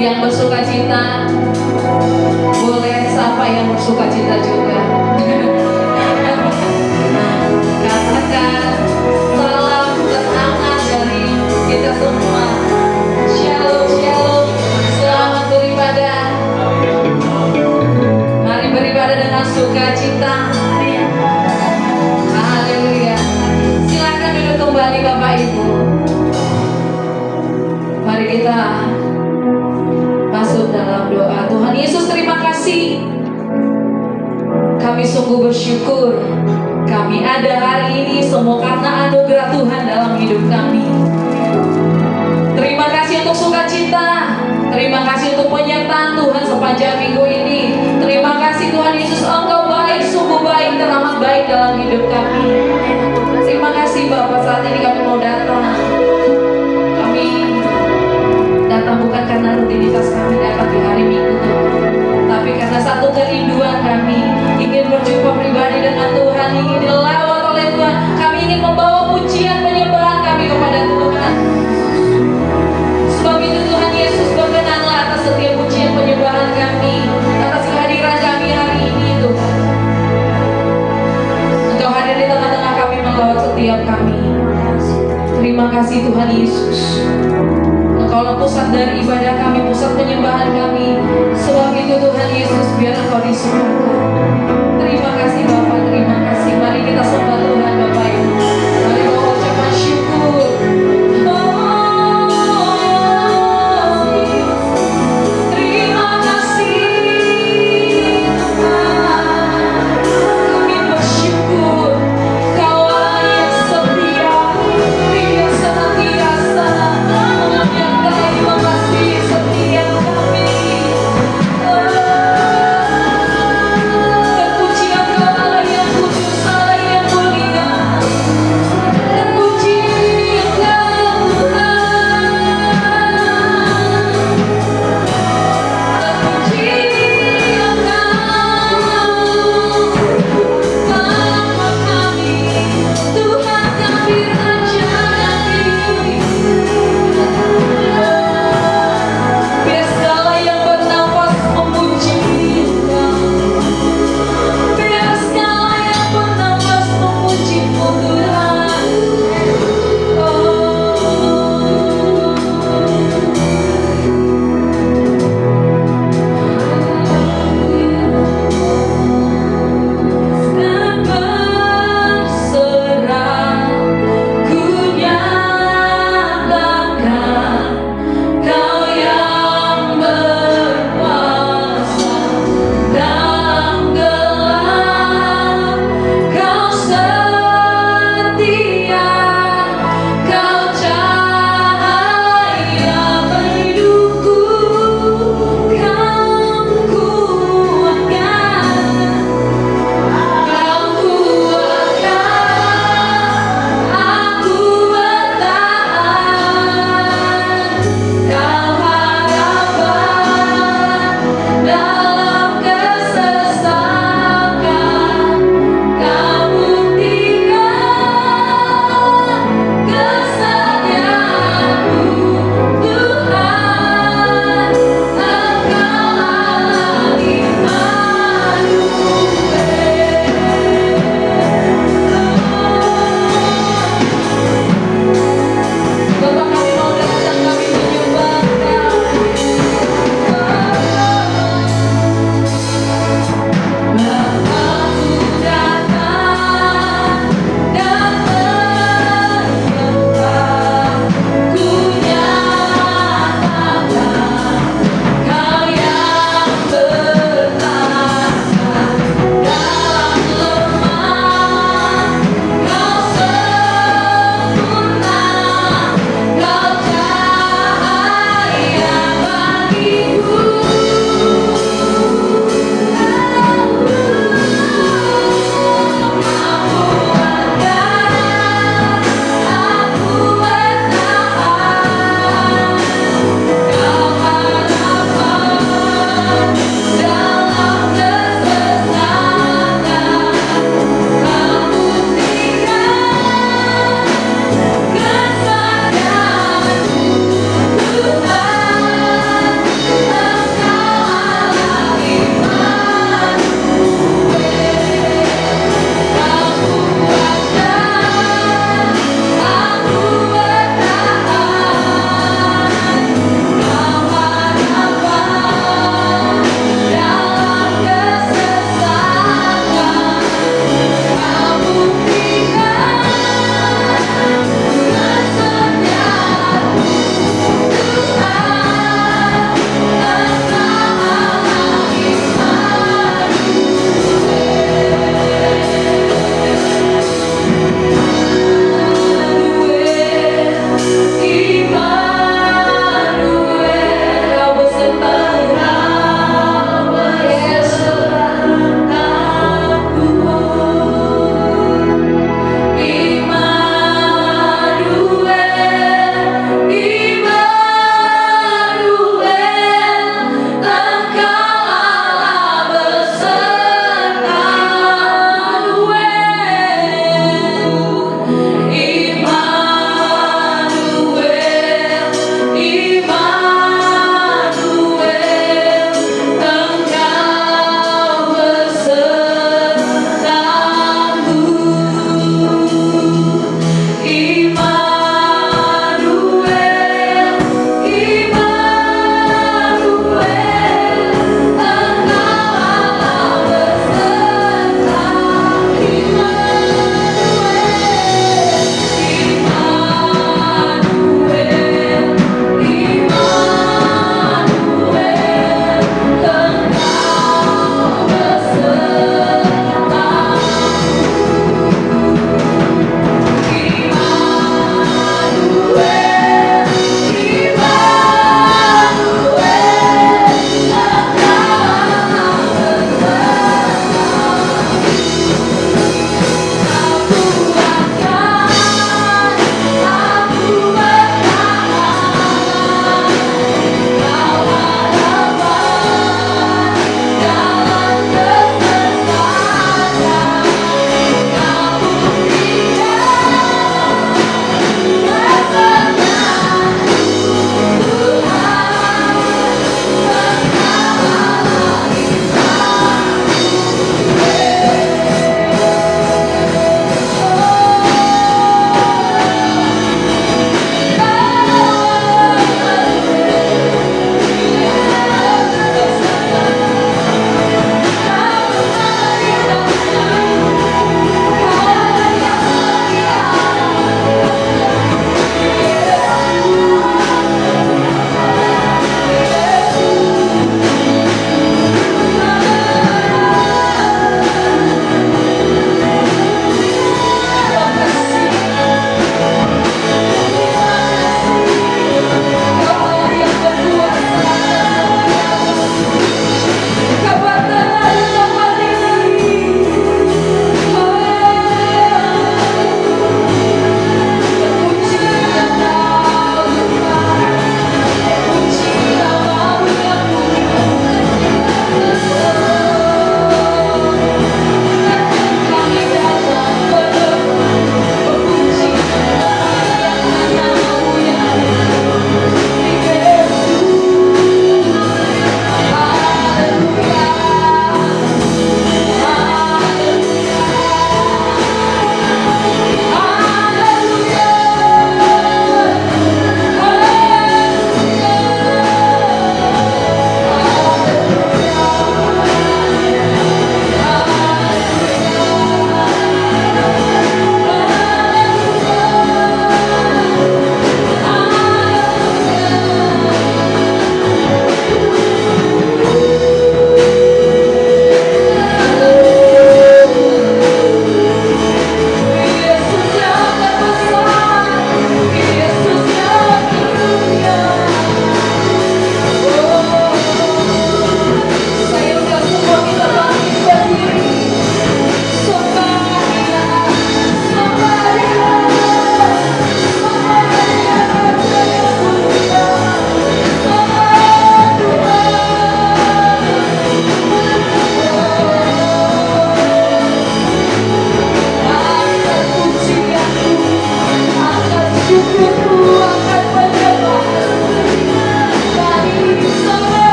Yang bersuka cita, boleh sapa yang bersuka cita juga. Katakan salam terhangat dari kita semua. Shalom, shalom. Selamat beribadah. Mari beribadah dengan sukacita. Haleluya. Silakan duduk kembali Bapak Ibu. Mari kita masuk dalam doa. Tuhan Yesus, terima kasih. Kami sungguh bersyukur. Kami ada hari ini semua karena anugerah Tuhan dalam hidup kami. Terima kasih untuk sukacita. Terima kasih untuk penyertaan Tuhan sepanjang minggu ini. Terima kasih Tuhan Yesus, Engkau baik, sungguh baik, teramat baik dalam hidup kami. Terima kasih Bapak, saat ini kami mau datang. Kami datang bukan karena rutinitas kami datang di hari Minggu, tapi karena satu kerinduan kami ingin berjumpa pribadi dengan Tuhan, ingin dilawat oleh Tuhan. Kami ingin membawa pujian penyembahan kami kepada Tuhan. Sebab itu Tuhan Yesus, berkenanlah atas setiap pujian penyembahan kami, atas kehadiran kami hari ini Tuhan. Engkau hadir di tengah-tengah kami, melawat setiap kami. Terima kasih Tuhan Yesus. Engkaulah pusat dari ibadah kami, pusat penyembahan kami. Sebab itu Tuhan Yesus, biar Engkau disyukurkan. Terima kasih Bapa, terima kasih. Mari kita sembah Tuhan Bapak Ibu. Mari bawa ucapan syukur. Terima kasih Tuhan. Kami bersyukur. Kau yang setia, yang senantiasa menyertai, mengasihi setiap kami. Terpuji Engkau Allah yang kudus, Allah yang mulia.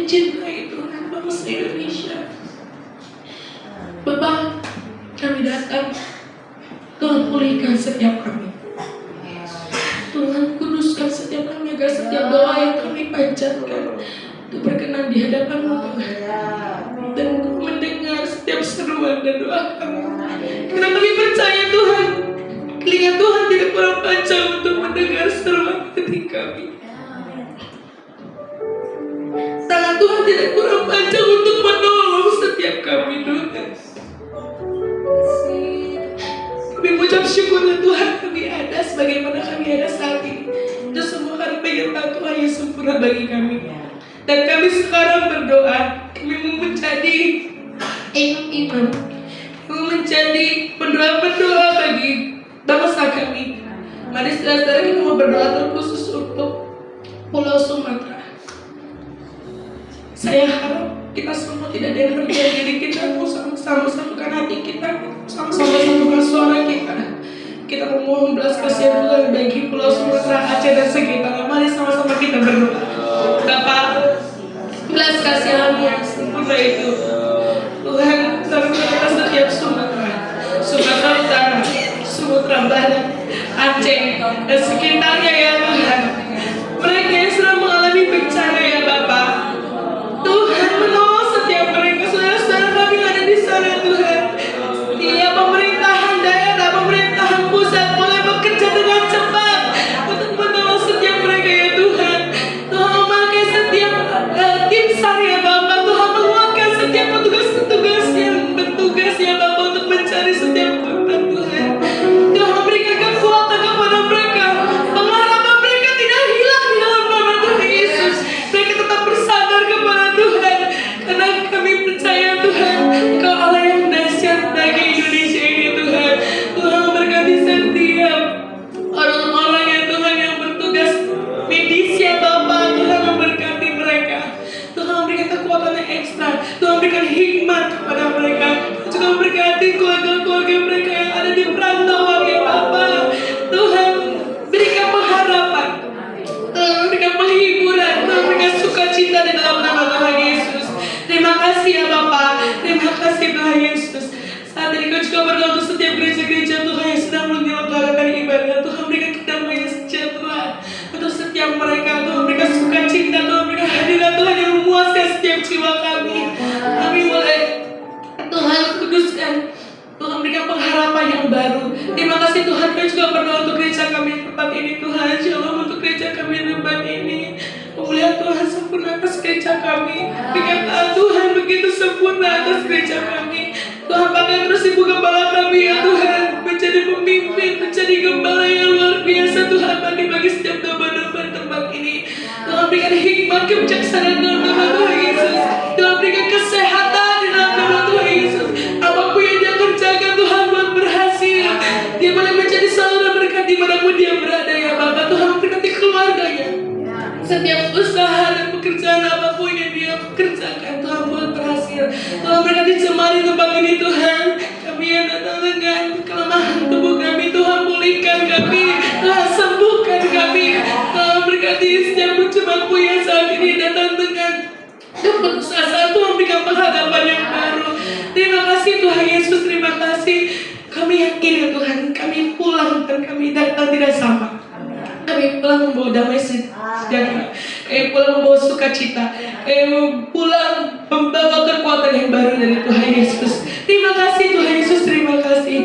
mencintai Tuhan bangsa Indonesia. Bapa, kami datang, Tuhan pulihkan setiap kami. Tuhan kuduskan setiap kami agar setiap doa yang kami panjatkan itu berkenan di hadapan-Mu Tuhan, dan mendengar setiap seruan dan doa kami. Karena kami percaya Tuhan, telinga Tuhan tidak kurang panjang untuk mendengar seruan hati kami. Tangan Tuhan tidak kurang panjang untuk menolong setiap kami Tuhan. Kami mengucap syukur Tuhan kami ada sebagaimana kami ada saat ini. Itu semua karena penyertaan Tuhan yang sempurna bagi kami. Dan kami sekarang berdoa, kami mau menjadi imam-imam, mau menjadi pendoa-pendoa bagi bangsa kami. Mari saudara kita mau berdoa terkhusus untuk Pulau Sumatera. Saya harap kita semua tidak ada yang berdiam diri, kita sama-sama satukan hati kita, sama-sama satukan suara kita. Kita memohon belas kasihan Tuhan bagi Pulau Sumatera, Aceh dan sekitarnya. Mari sama-sama kita berdoa. Bapa, belas kasihan yang sempurna itu, Tuhan, terhadap setiap Sumatera Utara, Sumatera Barat, Aceh dan sekitarnya ya Tuhan. Mereka yang sedang mengalami bencana ya Bapa, Tuhan menolong setiap mereka, saudara-saudara kami yang ada di sana Tuhan. Setiap pemerintahan daerah, pemerintahan pusat mulai bekerja dengan cepat untuk menolong setiap mereka ya Tuhan. Tuhan memakai setiap tim SAR ya Bapak. Tuhan menguatkan setiap petugas-petugas yang bertugas ya Bapak untuk mencari setiap korban Tuhan. Tuhan memberikan kekuatan kepada mereka. Pengharapan mereka tidak hilang di dalam nama Tuhan Yesus. Mereka tetap bersandar kepada Tuhan. Karena kami percaya Tuhan, Engkau Allah yang dahsyat bagi Indonesia ini Tuhan. Tuhan memberkati setiap orang-orang yang Tuhan yang bertugas medis ya Bapak. Tuhan memberkati mereka. Tuhan memberikan kekuatan yang ekstra. Tuhan memberikan hikmat kepada mereka. Juga memberkati keluarga-keluarga mereka yang ada di perantauan ya Bapak. Tuhan berikan pengharapan. Tuhan berikan penghiburan. Tuhan berikan sukacita di dalam nama Tuhan Yesus. Terima kasih ya Bapak. Terima kasih Tuhan Yesus. Saat ini kau juga berdoa untuk setiap gereja-gereja Tuhan yang sedang menyelenggarakan ibadah. Tuhan berikan kedamaian sejahtera untuk setiap mereka. Tuhan berikan sukacita. Tuhan berikan hadirat Tuhan yang memuaskan setiap jiwa kami. Kami boleh Tuhan kuduskan. Tuhan berikan pengharapan yang baru. Terima kasih Tuhan. Kami juga berdoa untuk gereja kami di tempat ini Tuhan. Shalom untuk gereja kami di tempat ini. Pemulihan Tuhan sempurna atas gereja kami. Perkataan Tuhan begitu sempurna atas gereja kami. Tuhan pakai terus ibu gembala kami ya Tuhan, menjadi pemimpin, menjadi gembala yang luar biasa Tuhan bagi setiap domba-domba di tempat ini. Tuhan berikan hikmat, kebijaksanaan dalam nama Tuhan Yesus. Tuhan berikan kesehatan di dalam nama Tuhan Yesus. Apapun yang dia kerjakan Tuhan buat berhasil. Dia boleh menjadi saudara berkat dimanapun dia berada ya Bapak. Tuhan memberkati keluarganya. Setiap usaha dan pekerjaan apapun yang dia kerjakan Tuhan buat berhasil. Tuhan berkati jemaat di tempat ini Tuhan. Kami yang datang dengan kelemahan tubuh kami, Tuhan pulihkan kami, Tuhan sembuhkan kami. Tuhan berkati setiap jemaatmu yang saat ini datang dengan keputusasaan. Tuhan berikan penghadapan yang baru. Terima kasih Tuhan Yesus, terima kasih. Kami yakin ya Tuhan, kami pulang dan kami datang tidak sama. Kami pulang membawa damai sejahtera. Kami pulang membawa sukacita. Kami pulang membawa kekuatan yang baru dari Tuhan Yesus. Terima kasih Tuhan Yesus, terima kasih.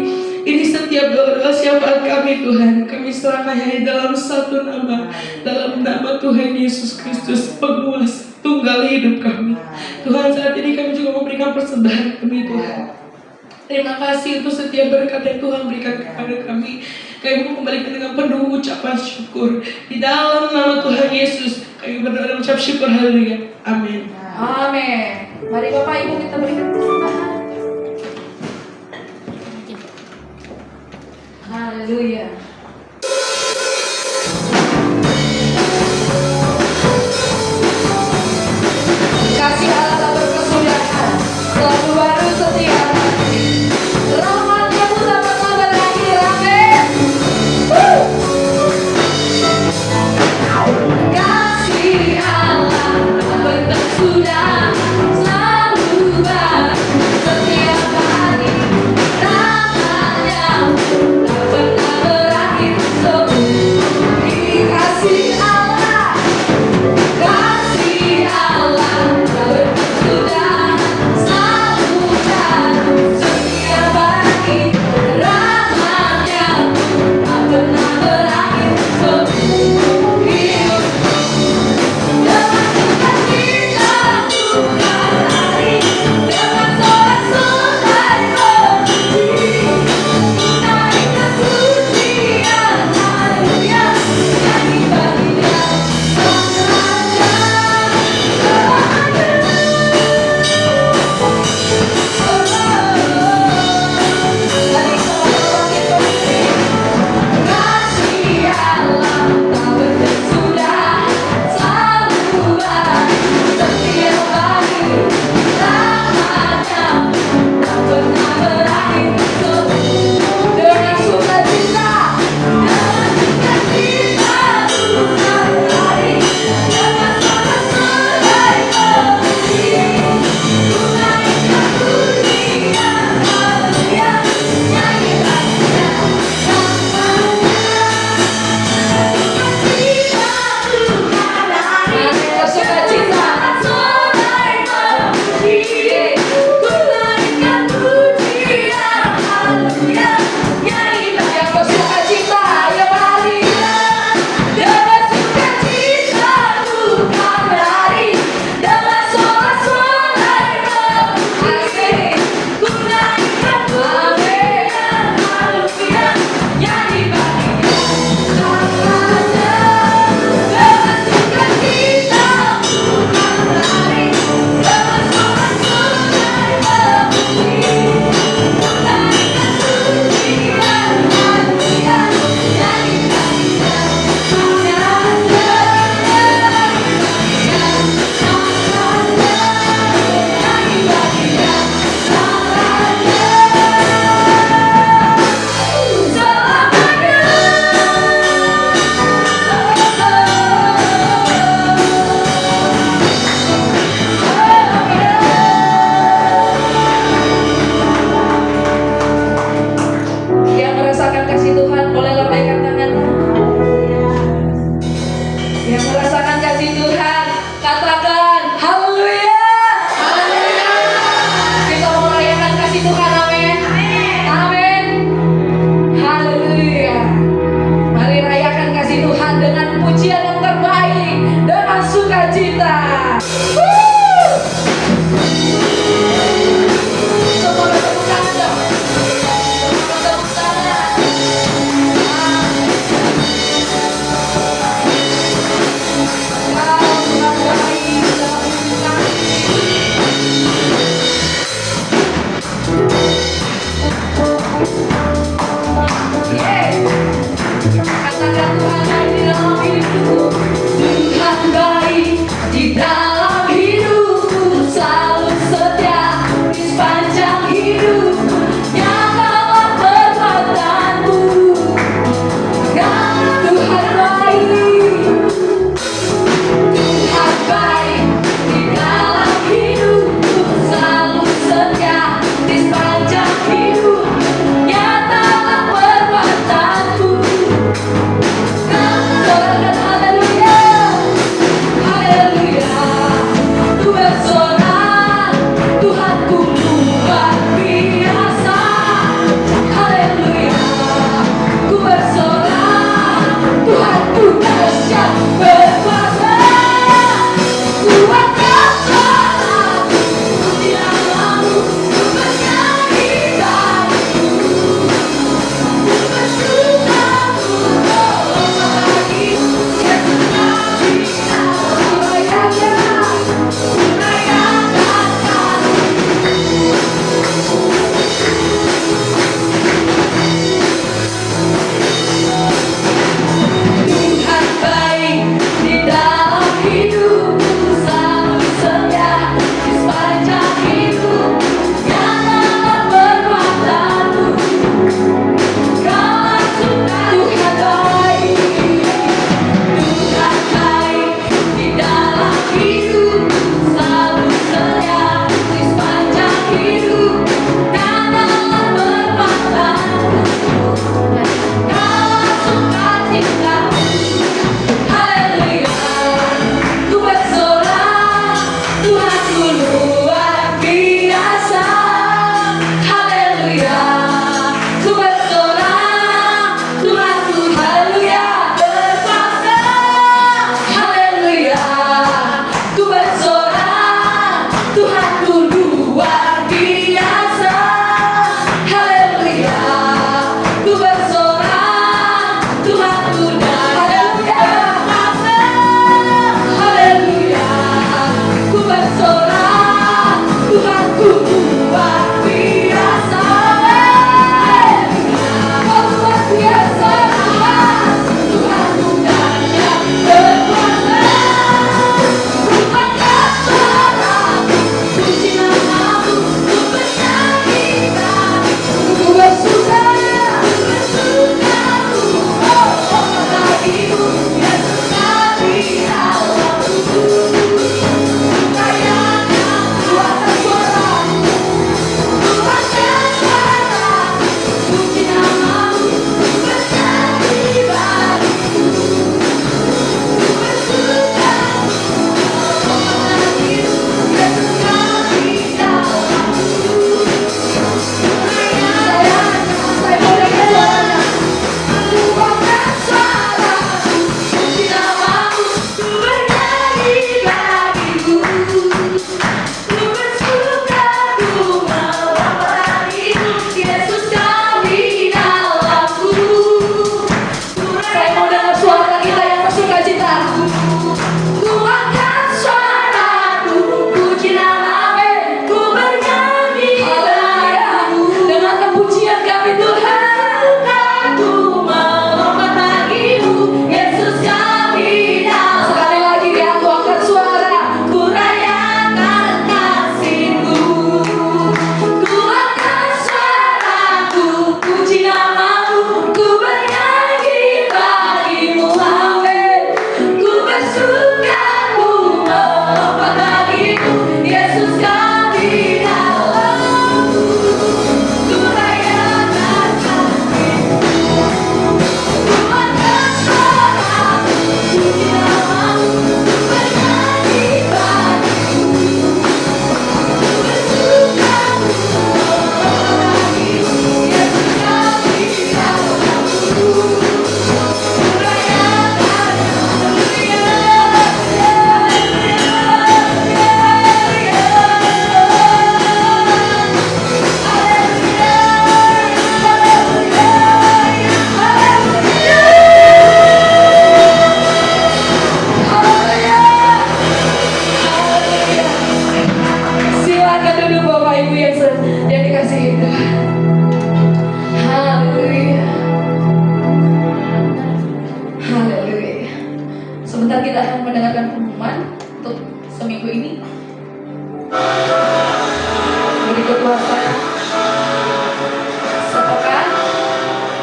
Ini setiap doa syafaat kami Tuhan. Kami serahkan hanya dalam satu nama. Dalam nama Tuhan Yesus Kristus, penguasa tunggal hidup kami. Tuhan, saat ini kami juga memberikan persembahan kami Tuhan. Terima kasih untuk setiap berkat yang Tuhan berikan kepada kami. Kami mau kembalikan dengan penuh ucapan syukur. Di dalam nama Tuhan Yesus, kami berdoa dan mengucap syukur. Haleluya. Amin. Amin. Mari Bapak Ibu kita berikan persembahan. Haleluya. Kasih Allah tak berkesudahan, selalu baru setiap hari. Rahmat-Nya tak pernah berakhir. Amin. Kasih Allah tak berkesudahan.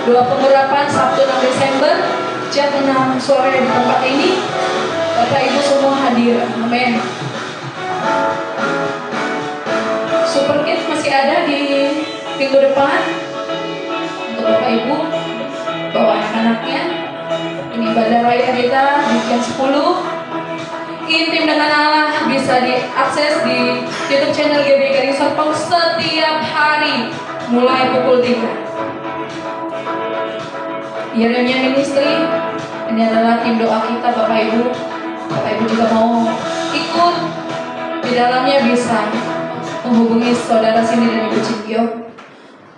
Doa pengurapan Sabtu 6 Desember jam 6 sore di tempat ini. Bapak Ibu semua hadir. Amin. Super Kids masih ada di minggu depan untuk Bapak Ibu bawa anak-anaknya. Ini ibadah raya kita di jam 10. Intim dengan Allah bisa diakses di YouTube channel GBI Gading Serpong setiap hari mulai pukul 3. Yeremia Ministry, ini adalah tim doa kita Bapak Ibu. Bapak Ibu juga mau ikut di dalamnya bisa menghubungi saudara sini dan Ibu Cingkio.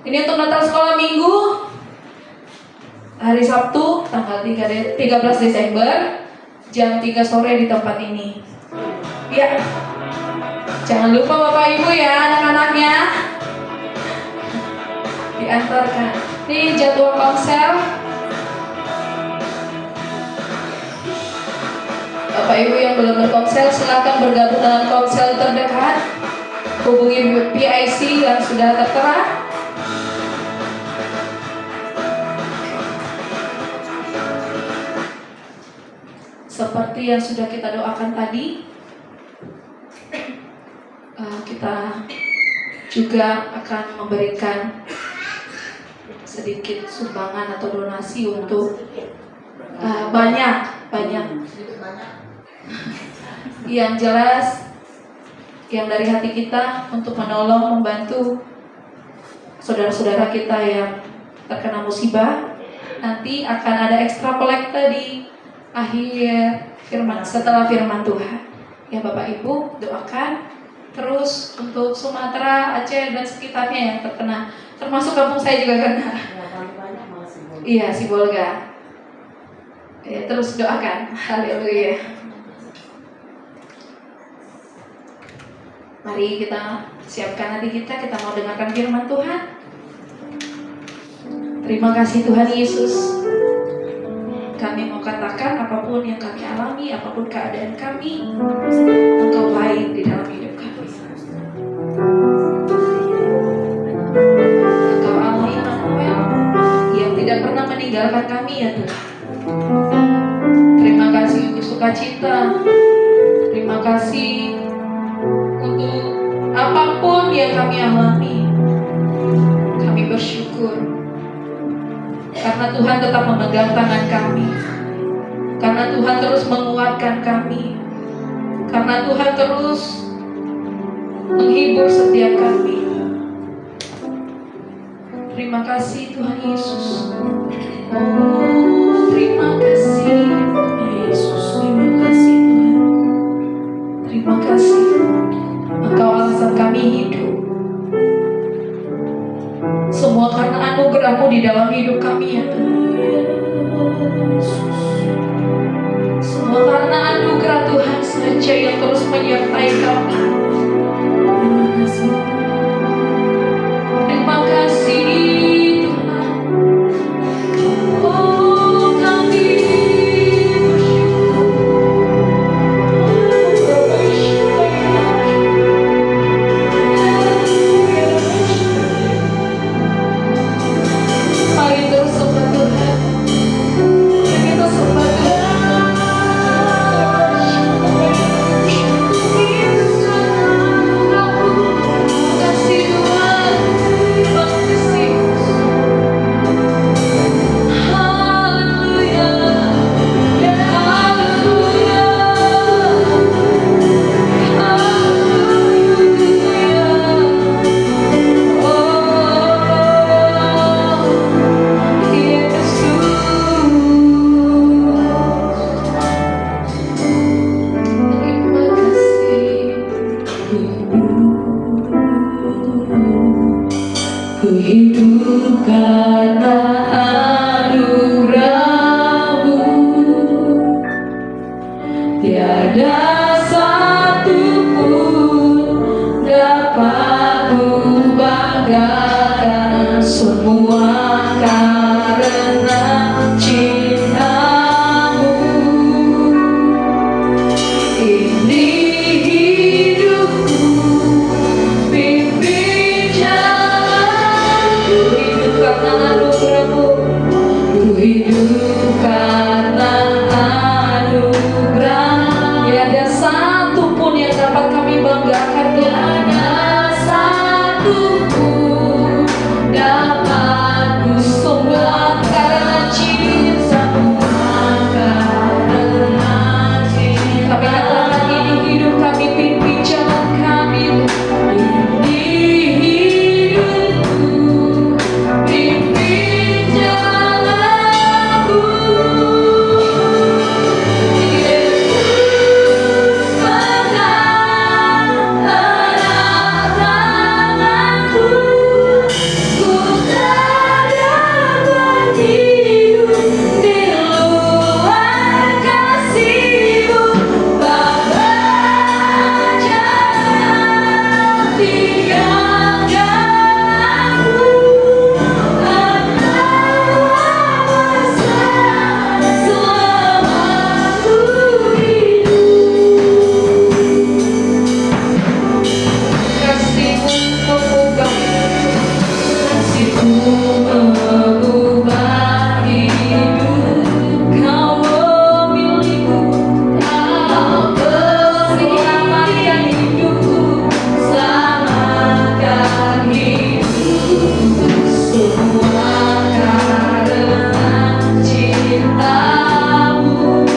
Ini untuk Natal Sekolah Minggu hari Sabtu tanggal 13 Desember jam 3 sore di tempat ini. Ya, jangan lupa Bapak Ibu ya, anak-anaknya diantarkan. Ini jadwal konser. Bapak Ibu yang belum berkonsel, silakan bergabung dalam konsel terdekat. Hubungi PIC yang sudah tertera. Seperti yang sudah kita doakan tadi, kita juga akan memberikan sedikit sumbangan atau donasi untuk banyak yang jelas yang dari hati kita untuk menolong, membantu saudara-saudara kita yang terkena musibah. Nanti akan ada ekstra kolekta di akhir setelah firman Tuhan. Ya Bapak Ibu doakan terus untuk Sumatera, Aceh dan sekitarnya yang terkena, termasuk kampung saya juga kena. Iya, Sibolga. Ya, terus doakan. Haleluya. Mari kita siapkan hati kita mau dengarkan firman Tuhan. Terima kasih Tuhan Yesus. Kami mau katakan apapun yang kami alami, apapun keadaan kami, Engkau baik di dalam hidup kami. Engkau Allah Immanuel yang tidak pernah meninggalkan kami ya Tuhan. Terima kasih untuk sukacita. Terima kasih untuk apapun yang kami alami. Kami bersyukur karena Tuhan tetap memegang tangan kami, karena Tuhan terus menguatkan kami, karena Tuhan terus menghibur setiap kami. Terima kasih Tuhan Yesus. Oh, terima kasih Yesus. Terima kasih Tuhan. Terima kasih Engkau alasan kami hidup. Semua karena anugerah-Mu di dalam hidup kami ya Tuhan. Semua karena anugerah Tuhan saja yang terus menyertai kami. Terima kasih Tuhan. Oh kami karena kami banggakan Tuhan. Satuku dapat ku sembah karena cinta-Mu, karena cinta. Kami katakan ini hidup kami, pimpin jalan kami, pimpin hidupku, pimpin jalanku. Yesus pegang erat tanganku, ku tak dapat hidup di luar kasih-Mu. Bapa, jangan tinggalkan aku, selama ku hidup. Kasih-Mu mengubah hidup, Kau memilihku, Kau selamatkan hidupku, selamatkan hidupku, semua karena cinta-Mu.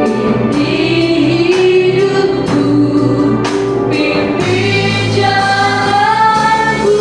Pimpin hidupku, pimpin jalanku.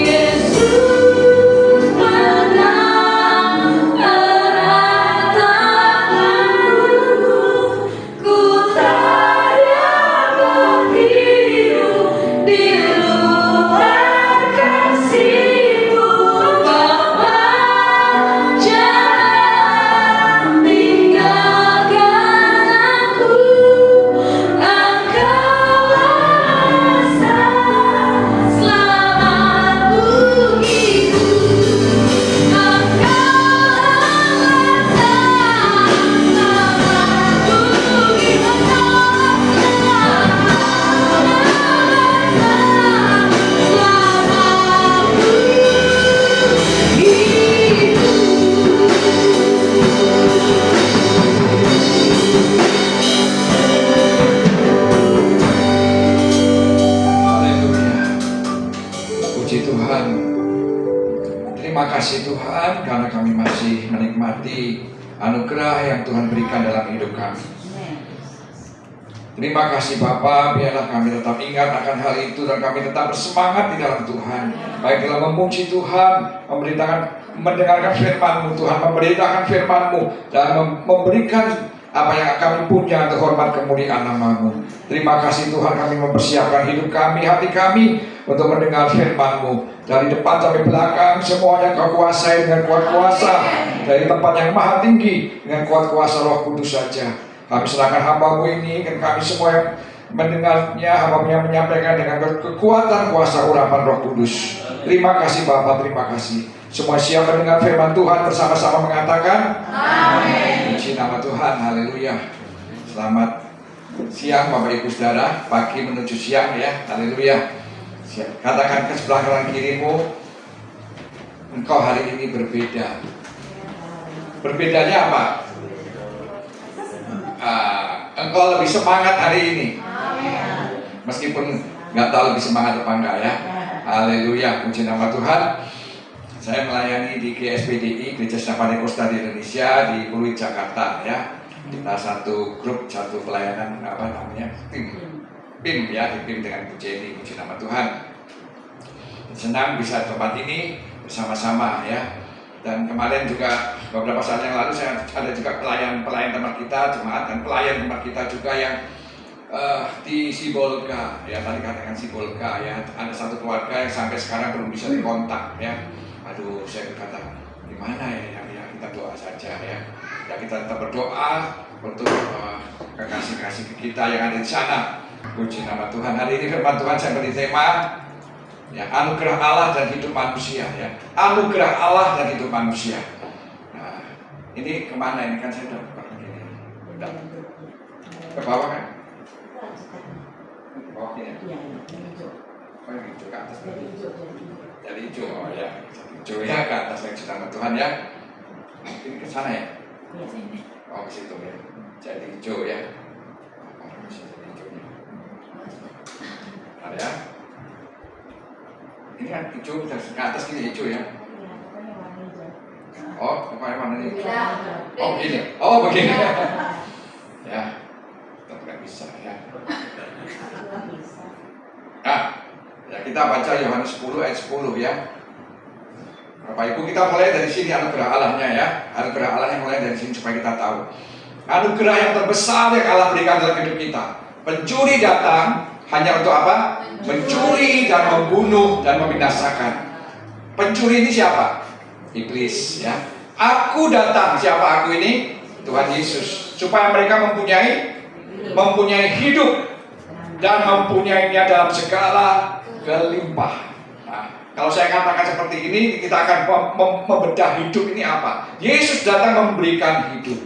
Yesus pegang erat tanganku, ku tak dapat hidup di luar kasih-Mu. Bapa, jangan tinggalkan aku, Engkau selama ku Terima kasih Tuhan karena kami masih menikmati anugerah yang Tuhan berikan dalam hidup kami. Terima kasih Bapa, biarlah kami tetap ingat akan hal itu dan kami tetap bersemangat di dalam Tuhan. Baik dalam memuji Tuhan, mendengarkan firman-Mu Tuhan, memberitakan firman-Mu dan memberikan apa yang kami punya untuk hormat kemuliaan nama-Mu. Terima kasih Tuhan, kami mempersiapkan hidup kami, hati kami untuk mendengar firman-Mu. Dari depan sampai belakang, semuanya Kau kuasai dengan kuat kuasa. Dari tempat yang maha tinggi, dengan kuat kuasa Roh Kudus saja. Kami serahkan hamba-Mu ini, dan kami semua yang mendengarnya, hamba-Mu yang menyampaikan dengan kekuatan kuasa urapan Roh Kudus. Terima kasih Bapa, terima kasih. Semua siap mendengar firman Tuhan bersama-sama mengatakan amin. Puji nama Tuhan, haleluya. Selamat siang Bapak Ibu Saudara, pagi menuju siang ya, haleluya. Katakan ke sebelah kanan kirimu, engkau hari ini berbeda. Berbedanya apa? Engkau lebih semangat hari ini. Meskipun nggak tahu lebih semangat apa enggak ya. Haleluya, puji nama Tuhan. Saya melayani di GSPDI, Gereja Sedang Pantekosta di Indonesia, di Pluit, Jakarta ya. Kita satu grup, satu pelayanan tim ya, dipimpin dengan Bu Jenny, puji nama Tuhan. Senang bisa di tempat ini bersama-sama ya. Dan kemarin juga beberapa saat yang lalu saya ada juga pelayan tempat kita, jemaat dan pelayan tempat kita juga yang di Sibolga ya, tadi katakan Sibolga ya, ada satu keluarga yang sampai sekarang belum bisa dikontak ya. Aduh, saya berkata gimana ya, kita doa saja ya. Ya kita tetap berdoa untuk kekasih-kasih kita yang ada di sana. Puji nama Tuhan. Hari ini firman Tuhan saya beri tema ya, anugerah Allah dan hidup manusia ya. Anugerah Allah dan hidup manusia. Nah, ini kemana ini kan saya udah buka begini. Udah. Ke bawah kan? Ke bawah ya. Oh yang hijau ke atas tadi. Jadi hijau, oh ya. Hijau ya ke atas yang nama Tuhan ya. Ini ke sana ya. Oh ke situ ya. Jadi hijau ya. Jadi hijaunya. Ada ya. Ini kan hijau dari ke atas gini hijau ya. Oh, pokoknya warna hijau. Oh begini. Oh begini. Ya, tetap nggak bisa ya. Nah, ya kita baca Yohanes 10 ayat 10 ya. Bapak Ibu, kita mulai dari sini anugerah Allahnya ya. Anugerah Allah yang mulai dari sini supaya kita tahu. Anugerah yang terbesar yang Allah berikan dalam hidup kita. Pencuri datang hanya untuk apa? Mencuri dan membunuh dan membinasakan. Pencuri ini siapa? Iblis ya. Aku datang, siapa aku ini? Tuhan Yesus. Supaya mereka mempunyai hidup dan mempunyainya dalam segala kelimpah. Nah, kalau saya katakan seperti ini, kita akan membedah hidup ini apa? Yesus datang memberikan hidup.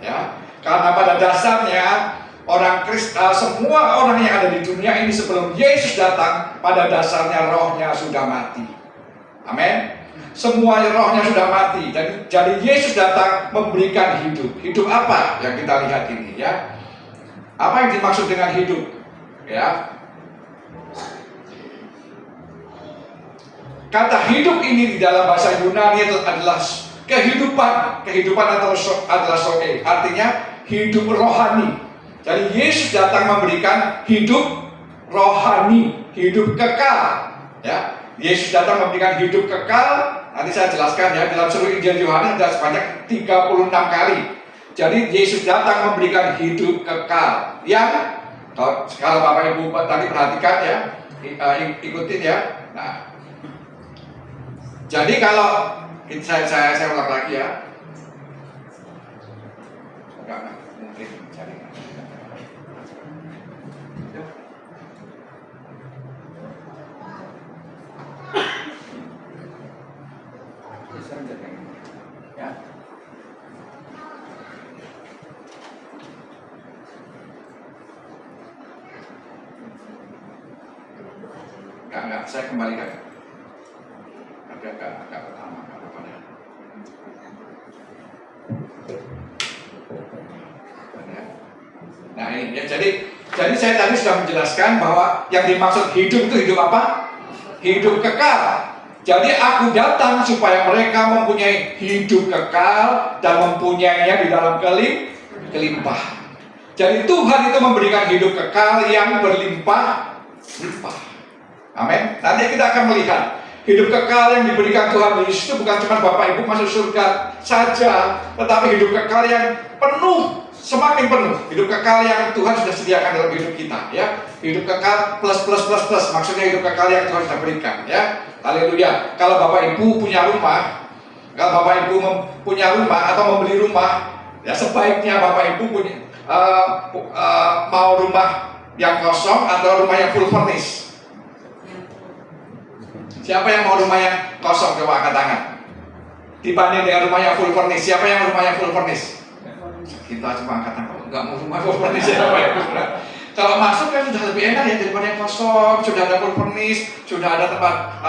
Ya, karena pada dasarnya orang Kristen, semua orang yang ada di dunia ini sebelum Yesus datang, pada dasarnya rohnya sudah mati. Amin. Semua rohnya sudah mati. Jadi Yesus datang memberikan hidup. Hidup apa yang kita lihat ini ya? Apa yang dimaksud dengan hidup? Ya. Kata hidup ini di dalam bahasa Yunani adalah kehidupan. Kehidupan adalah soe. Artinya hidup rohani. Jadi Yesus datang memberikan hidup rohani, hidup kekal. Ya. Yesus datang memberikan hidup kekal. Nanti saya jelaskan ya, dalam seluruh Injil Yohanes ada sebanyak 36 kali. Jadi Yesus datang memberikan hidup kekal. Yang kalau Bapak Ibu tadi perhatikan ya, ikutin ya. Nah, jadi kalau saya ulang lagi ya. Enggak mungkin cari. Ya. Enggak, saya kembalikan. Agak pertama, enggak apa-apa ya. Nah ini ya, jadi saya tadi sudah menjelaskan bahwa yang dimaksud hidup itu hidup apa? Hidup kekal. Jadi aku datang supaya mereka mempunyai hidup kekal dan mempunyainya di dalam kelimpah. Jadi Tuhan itu memberikan hidup kekal yang berlimpah-limpah. Amin. Nanti kita akan melihat hidup kekal yang diberikan Tuhan Yesus itu bukan cuma Bapak Ibu masuk surga saja, tetapi hidup kekal yang penuh, semakin penuh. Hidup kekal yang Tuhan sudah sediakan dalam hidup kita, ya. Hidup kekal plus. Maksudnya hidup kekal yang Tuhan sudah berikan, ya. Haleluya. Kalau Bapak Ibu punya rumah, atau membeli rumah, ya sebaiknya Bapak Ibu punya mau rumah yang kosong atau rumah yang full furnish. Siapa yang mau rumah yang kosong? Coba angkat tangan. Dibanding dengan rumah yang full furnish, siapa yang mau rumah yang full furnish? Kita cuma angkat tangan. Enggak mau rumah full furnish ya, Bapak Ibu. Kalau masuk kan sudah lebih enak ya daripada yang kosong. Sudah ada full furnish, sudah ada tempat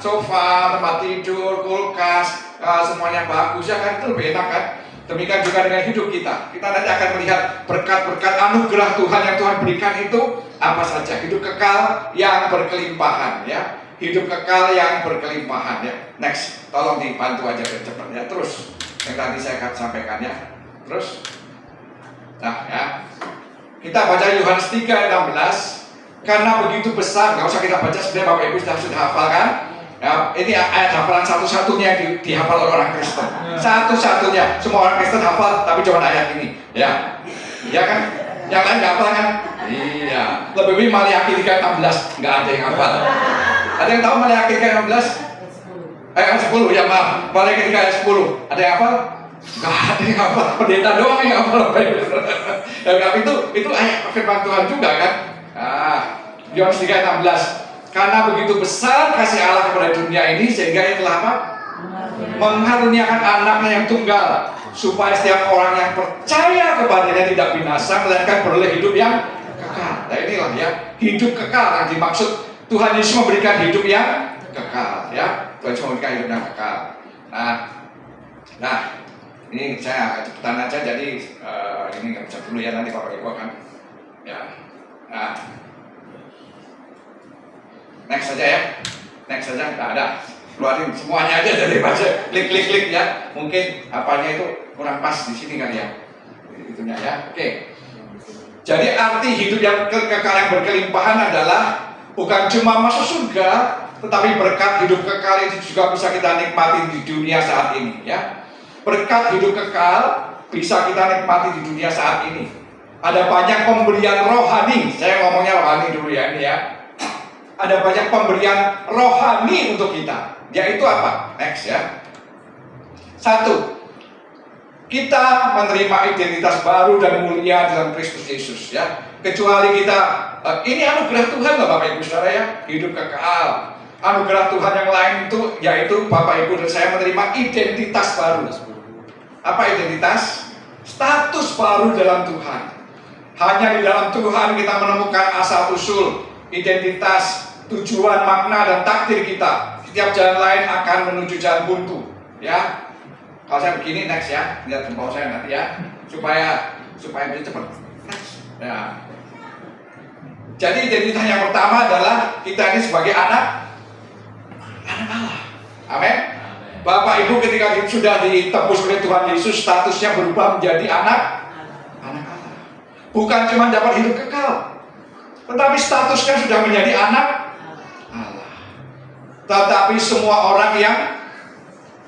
sofa, tempat tidur, kulkas, semuanya bagus ya kan, itu lebih enak kan. Demikian juga dengan hidup kita. Kita nanti akan melihat berkat-berkat anugerah Tuhan yang Tuhan berikan itu apa saja. Hidup kekal yang berkelimpahan ya. hidup kekal yang berkelimpahan ya. Next, tolong dibantu aja biar cepat ya. Terus yang tadi saya akan sampaikan ya. Terus, nah ya, kita baca Yohanes 3:16. Karena begitu besar, nggak usah kita baca sebenarnya, Bapak Ibu sudah hafal kan? Ya, ini ayat hafalan satu-satunya yang dihafal oleh orang Kristen. Satu-satunya, semua orang Kristen hafal, tapi cuma ayat ini. Ya, ya kan? Yang lain nggak hafal kan? Iya. Lebih Maliaki 3:16 nggak ada yang hafal. Ada yang tahu Maliaki 3:16? Ayat 10 ya maaf. Maliaki 3:10. Ada yang hafal? Nggak ada yang hafal. Pendeta doang yang hafal. Ya, tapi itu ayat firman Tuhan juga kan? Yohanes 3:16. Karena begitu besar kasih Allah kepada dunia ini sehingga ia telah apa? Mengaruniakan anaknya yang tunggal, supaya setiap orang yang percaya kepadanya tidak binasa melainkan beroleh hidup yang kekal. Nah inilah ya, hidup kekal yang dimaksud Tuhan Yesus memberikan hidup yang kekal ya. Tuhan Yesus memberikan hidup yang kekal. Nah ini saya agak cepetan aja, jadi ini nggak bisa dulu ya, nanti Bapak Ibu kan ya. Nah, next saja ya, next saja, nggak ada, keluarin semuanya aja dari baca, klik ya. Mungkin apanya itu kurang pas di sini kali ya, itunya ya. Oke. Jadi arti hidup yang kekal yang berkelimpahan adalah bukan cuma masuk surga, tetapi berkat hidup kekal itu juga bisa kita nikmati di dunia saat ini ya. Berkat hidup kekal bisa kita nikmati di dunia saat ini. Ada banyak pemberian rohani, saya ngomongnya rohani dulu ya ini ya. Ada banyak pemberian rohani untuk kita, yaitu apa? Next ya. 1. Kita menerima identitas baru dan mulia dalam Kristus Yesus ya. Kecuali kita, ini anugerah Tuhan loh Bapak Ibu Saudara ya, hidup kekal. Anugerah Tuhan yang lain itu yaitu Bapak Ibu dan saya menerima identitas baru. Apa identitas? Status baru dalam Tuhan. Hanya di dalam Tuhan kita menemukan asal usul, identitas, tujuan, makna, dan takdir kita. Setiap jalan lain akan menuju jalan buntu ya. Kalau saya begini, next ya, lihat jempol saya nanti ya, supaya lebih cepat. Ya. Jadi identitas yang pertama adalah kita ini sebagai anak Allah. Amin. Bapak Ibu ketika sudah ditebus oleh Tuhan Yesus, statusnya berubah menjadi anak Allah. Bukan cuma dapat hidup kekal, tetapi statusnya sudah menjadi anak Allah. Tetapi semua orang yang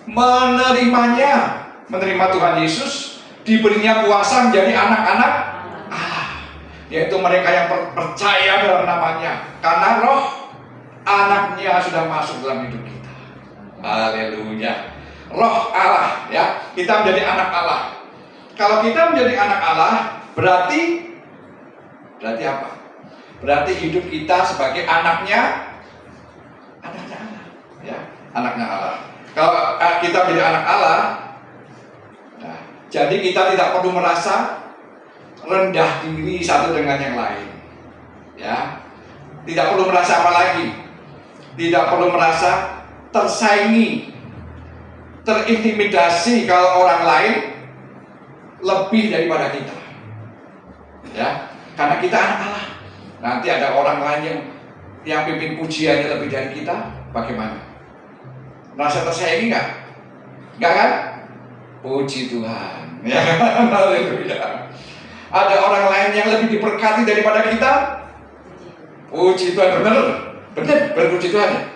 menerima Tuhan Yesus, diberinya kuasa menjadi anak-anak Allah, yaitu mereka yang percaya dalam namanya, karena roh anaknya sudah masuk dalam hidup kita. Haleluya. Roh Allah ya, kita menjadi anak Allah. Kalau kita menjadi anak Allah, berarti apa? Berarti hidup kita sebagai anaknya Allah ya, anaknya Allah. Kalau kita menjadi anak Allah, nah, jadi kita tidak perlu merasa rendah diri satu dengan yang lain ya. Tidak perlu merasa apa lagi? Tidak perlu merasa tersaingi, terintimidasi kalau orang lain lebih daripada kita ya, karena kita anak Allah. Nanti ada orang lain yang pimpin pujiannya lebih dari kita, bagaimana? Merasa tersaingi nggak? Nggak kan? Puji Tuhan ya. Haleluya. Ada orang lain yang lebih diberkati daripada kita, puji Tuhan. Benar berpuji Tuhan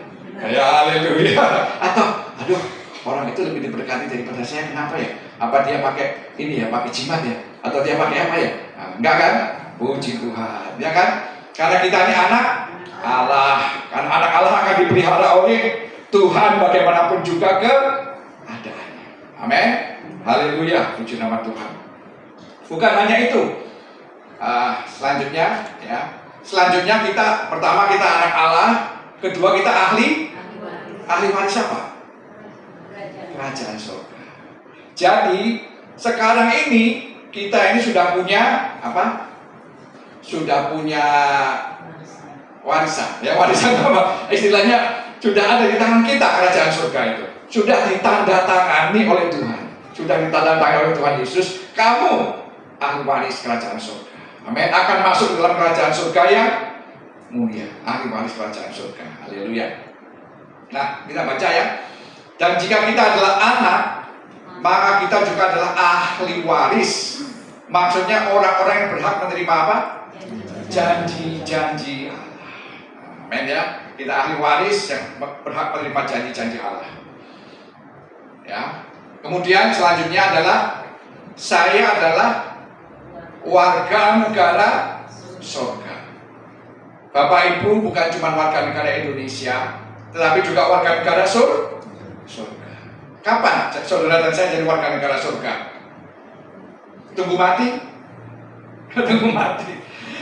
ya, haleluya. Atau aduh, orang itu lebih diberkati daripada saya, kenapa ya? Apa dia pakai ini ya, pakai jimat ya, atau dia pakai apa ya? Nah, enggak kan? Puji Tuhan ya kan? Karena kita ini anak Allah. Karena anak Allah akan dipelihara oleh Tuhan bagaimanapun juga keadaannya. Amin. Haleluya, puji nama Tuhan. Bukan hanya itu. Selanjutnya ya. Selanjutnya kita, pertama kita anak Allah, kedua kita ahli waris apa? Kerajaan surga. Jadi sekarang ini kita ini sudah punya apa? Sudah punya warisan. Ya, warisan apa? Istilahnya sudah ada di tangan kita kerajaan surga itu. Sudah ditandatangani oleh Tuhan. Sudah ditandatangani oleh Tuhan Yesus. Kamu ahli waris kerajaan surga. Amin. Akan masuk dalam kerajaan surga yang mulia. Ahli waris kerajaan surga. Haleluya. Nah, kita baca ya. Dan jika kita adalah anak, maka kita juga adalah ahli waris. Maksudnya orang-orang yang berhak menerima apa? Janji-janji Allah. Amin ya. Kita ahli waris yang berhak menerima janji-janji Allah. Ya. Kemudian selanjutnya adalah saya adalah warga negara surga. Bapak Ibu bukan cuma warga negara Indonesia, tetapi juga warga negara surga. Kapan saudara dan saya jadi warga negara surga? Tunggu mati? Tunggu mati.